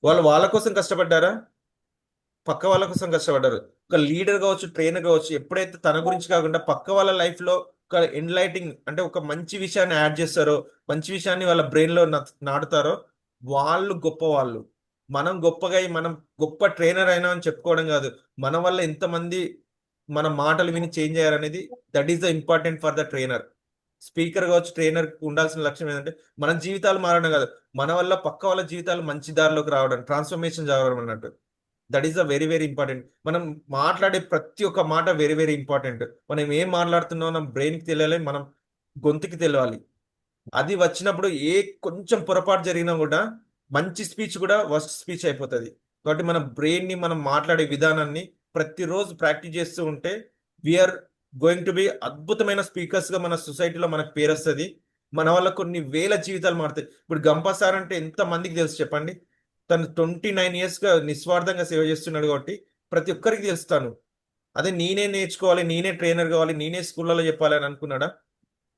వాళ్ళు వాళ్ళ కోసం కష్టపడ్డారా? పక్క వాళ్ళ కోసం కష్టపడ్డారు. ఒక లీడర్ కావచ్చు, ట్రైనర్ కావచ్చు, ఎప్పుడైతే తన గురించి కాకుండా పక్క వాళ్ళ లైఫ్ లో ఒక ఎన్లైటింగ్ అంటే ఒక మంచి విషయాన్ని యాడ్ చేస్తారో, మంచి విషయాన్ని వాళ్ళ బ్రెయిన్ లో నాటుతారో, వాళ్ళు గొప్ప వాళ్ళు. మనం గొప్పగా మనం గొప్ప ట్రైనర్ అయినా అని చెప్పుకోవడం కాదు, మన వల్ల ఎంతమంది మన మాటలు విని చేంజ్ అయ్యారనేది, that is the important for the trainer. Speaker కావచ్చు, ట్రైనర్ ఉండాల్సిన లక్ష్యం ఏంటంటే మన జీవితాలు మారడం కాదు, మన వల్ల పక్క వాళ్ళ జీవితాలు మంచి దారిలోకి రావడం, ట్రాన్స్ఫర్మేషన్ జరగడం అన్నట్టు. That is the very very important. మనం మాట్లాడే ప్రతి ఒక్క మాట వెరీ వెరీ ఇంపార్టెంట్. మనం ఏం మాట్లాడుతున్నామో మన బ్రెయిన్కి తెలియాలి, మనం గొంతుకి తెలియాలి. అది వచ్చినప్పుడు కొంచెం పొరపాటు జరిగినా కూడా మంచి స్పీచ్ కూడా వర్స్ట్ స్పీచ్ అయిపోతుంది. కాబట్టి మన బ్రెయిన్ ని, మనం మాట్లాడే విధానాన్ని ప్రతిరోజు ప్రాక్టీస్ చేస్తూ ఉంటే వీఆర్ గోయింగ్ టు బి అద్భుతమైన స్పీకర్స్ గా మన సొసైటీలో మనకు పేరు వస్తుంది. మన వల్ల కొన్ని వేల జీవితాలు మారుతాయి. ఇప్పుడు గంపా సార్ అంటే ఎంత మందికి తెలుసు చెప్పండి? తను 29 years గా నిస్వార్థంగా సేవ చేస్తున్నాడు కాబట్టి ప్రతి ఒక్కరికి తెలుస్తాను. అదే నేనే నేర్చుకోవాలి, నేనే ట్రైనర్ కావాలి, నేనే స్కూళ్ళలో చెప్పాలి అని అనుకున్నాడా?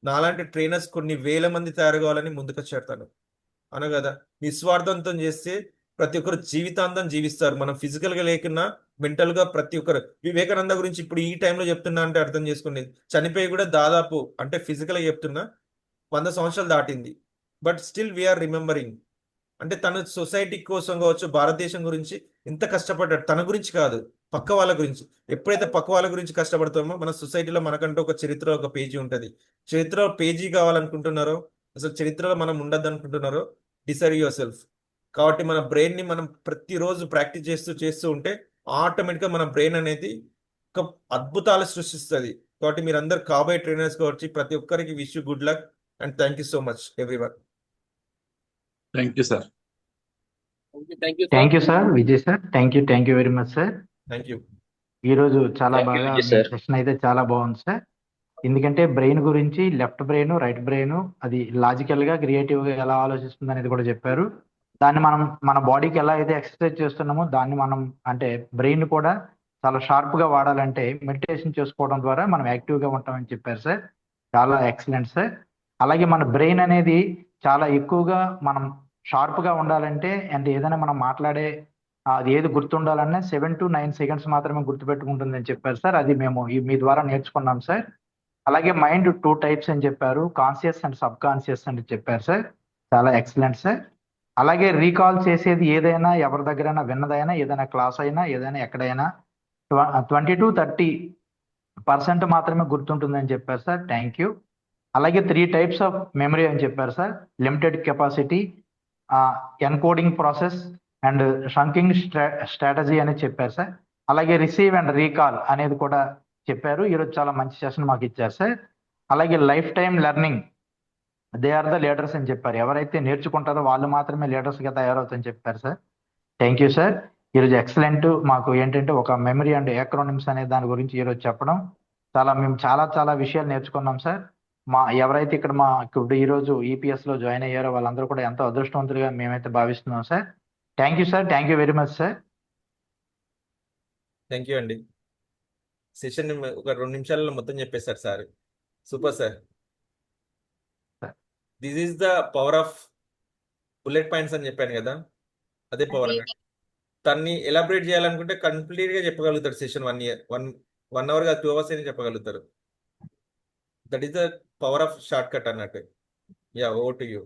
నాలాంటి ట్రైనర్స్ కొన్ని వేల మంది తయారు కావాలని ముందుకు చేరుతాను. అను కదా? నిస్వార్థంతో చేస్తే ప్రతి ఒక్కరు జీవితాంతం జీవిస్తారు. మనం ఫిజికల్ గా లేకున్నా మెంటల్ గా ప్రతి ఒక్కరు. వివేకానంద గురించి ఇప్పుడు ఈ టైంలో చెప్తున్నా అంటే అర్థం చేసుకోండి, చనిపోయి కూడా దాదాపు అంటే ఫిజికల్ గా చెప్తున్నా 100 సంవత్సరాలు దాటింది. But still we are remembering. అంటే తను సొసైటీ కోసం కావచ్చు, భారతదేశం గురించి ఎంత కష్టపడ్డాడు. తన గురించి కాదు, పక్క వాళ్ళ గురించి. ఎప్పుడైతే పక్క వాళ్ళ గురించి కష్టపడతామో మన సొసైటీలో మనకంటూ ఒక చరిత్ర, ఒక పేజీ ఉంటుంది. చరిత్రలో పేజీ కావాలనుకుంటున్నారో, అసలు చరిత్రలో మనం ఉండద్దు అనుకుంటున్నారో, డిసైడ్ యువర్ సెల్ఫ్. కాబట్టి మన బ్రెయిన్ ని మనం ప్రతిరోజు ప్రాక్టీస్ చేస్తూ చేస్తూ ఉంటే ఆటోమేటిక్ గా మన బ్రెయిన్ అనేది ఒక అద్భుతాలు సృష్టిస్తుంది. కాబట్టి మీరు అందరు కాబోయే ట్రైనర్స్ కావచ్చు. ప్రతి ఒక్కరికి wish you good luck and thank you so much everyone. Thank you sir. Thank you thank you sir, Vijay sir. Thank you very much sir. Thank you. ఈ రోజు చాలా Thank you, బాగా Vijay మీ sir. సెషన్ అయితే చాలా బాగుంది sir. ఎందుకంటే brain గురించి left brain, right brain, అది లాజికల్ గా క్రియేటివ్ గా ఎలా ఆలోచిస్తుంది అనేది కూడా చెప్పారు. దాన్ని మనం మన బాడీకి ఎలా అయితే ఎక్సర్సైజ్ చేస్తున్నామో దాన్ని మనం అంటే బ్రెయిన్ కూడా చాలా షార్ప్ గా వాడాలంటే మెడిటేషన్ చేసుకోవడం ద్వారా మనం యాక్టివ్ గా ఉంటామని చెప్పారు సార్. చాలా ఎక్సలెంట్ సార్. అలాగే మన బ్రెయిన్ అనేది చాలా ఎక్కువగా మనం షార్ప్ గా ఉండాలంటే అంటే ఏదైనా మనం మాట్లాడే అది ఏది గుర్తుండాలన్నా 7 to 9 seconds మాత్రమే గుర్తుపెట్టుకుంటుందని చెప్పారు సార్. అది మేము మీ ద్వారా నేర్చుకున్నాం సార్. అలాగే మైండ్ 2 types అని చెప్పారు, కాన్షియస్ అండ్ సబ్ కాన్షియస్ అని చెప్పారు సార్. చాలా ఎక్సలెంట్ సార్. అలాగే రీకాల్ చేసేది ఏదైనా, ఎవరి దగ్గరైనా విన్నదైనా, ఏదైనా క్లాస్ అయినా, ఏదైనా ఎక్కడైనా 20 to 30% మాత్రమే గుర్తుంటుందని చెప్పారు సార్. Thank you. అలాగే 3 types ఆఫ్ మెమరీ అని చెప్పారు sir. Limited capacity, encoding process and chunking strategy అనేది చెప్పారు సార్. అలాగే రిసీవ్ అండ్ రీకాల్ అనేది కూడా చెప్పారు. ఈరోజు చాలా మంచి సెషన్ మాకు ఇచ్చారు సార్. అలాగే lifetime learning, they are the leaders అని చెప్పారు. ఎవరైతే నేర్చుకుంటారో వాళ్ళు మాత్రమే లీడర్స్ గా తయారవుతారని చెప్పారు సార్. Thank you sir. ఈరోజు ఎక్సలెంట్. మాకు ఏంటంటే ఒక మెమరీ అండ్ యాక్రోనిమ్స్ అనే దాని గురించి ఈరోజు చెప్పడం మేము చాలా విషయాలు నేర్చుకున్నాం సార్. ఎవరైతే ఇక్కడ ఇప్పుడు ఈరోజు ఈపీఎస్ లో జాయిన్ అయ్యారో వాళ్ళందరూ కూడా ఎంతో అదృష్టవంతులుగా మేమైతే భావిస్తున్నాం sir. Thank you sir. Thank you very much sir. Thank you అండి. సెషన్ ఒక 2 నిమిషాలలో మొత్తం చెప్పేశారు sir. Super sir. This is the power of bullet points అని చెప్పాను కదా, అదే పవర్ అన్నట్టు. దాన్ని ఎలాబరేట్ చేయాలనుకుంటే కంప్లీట్ గా చెప్పగలుగుతారు. సెషన్ 1 hour కాదు, 2 hours అని చెప్పగలుగుతారు. That is the power of shortcut అన్నట్టు. Yeah, over to you.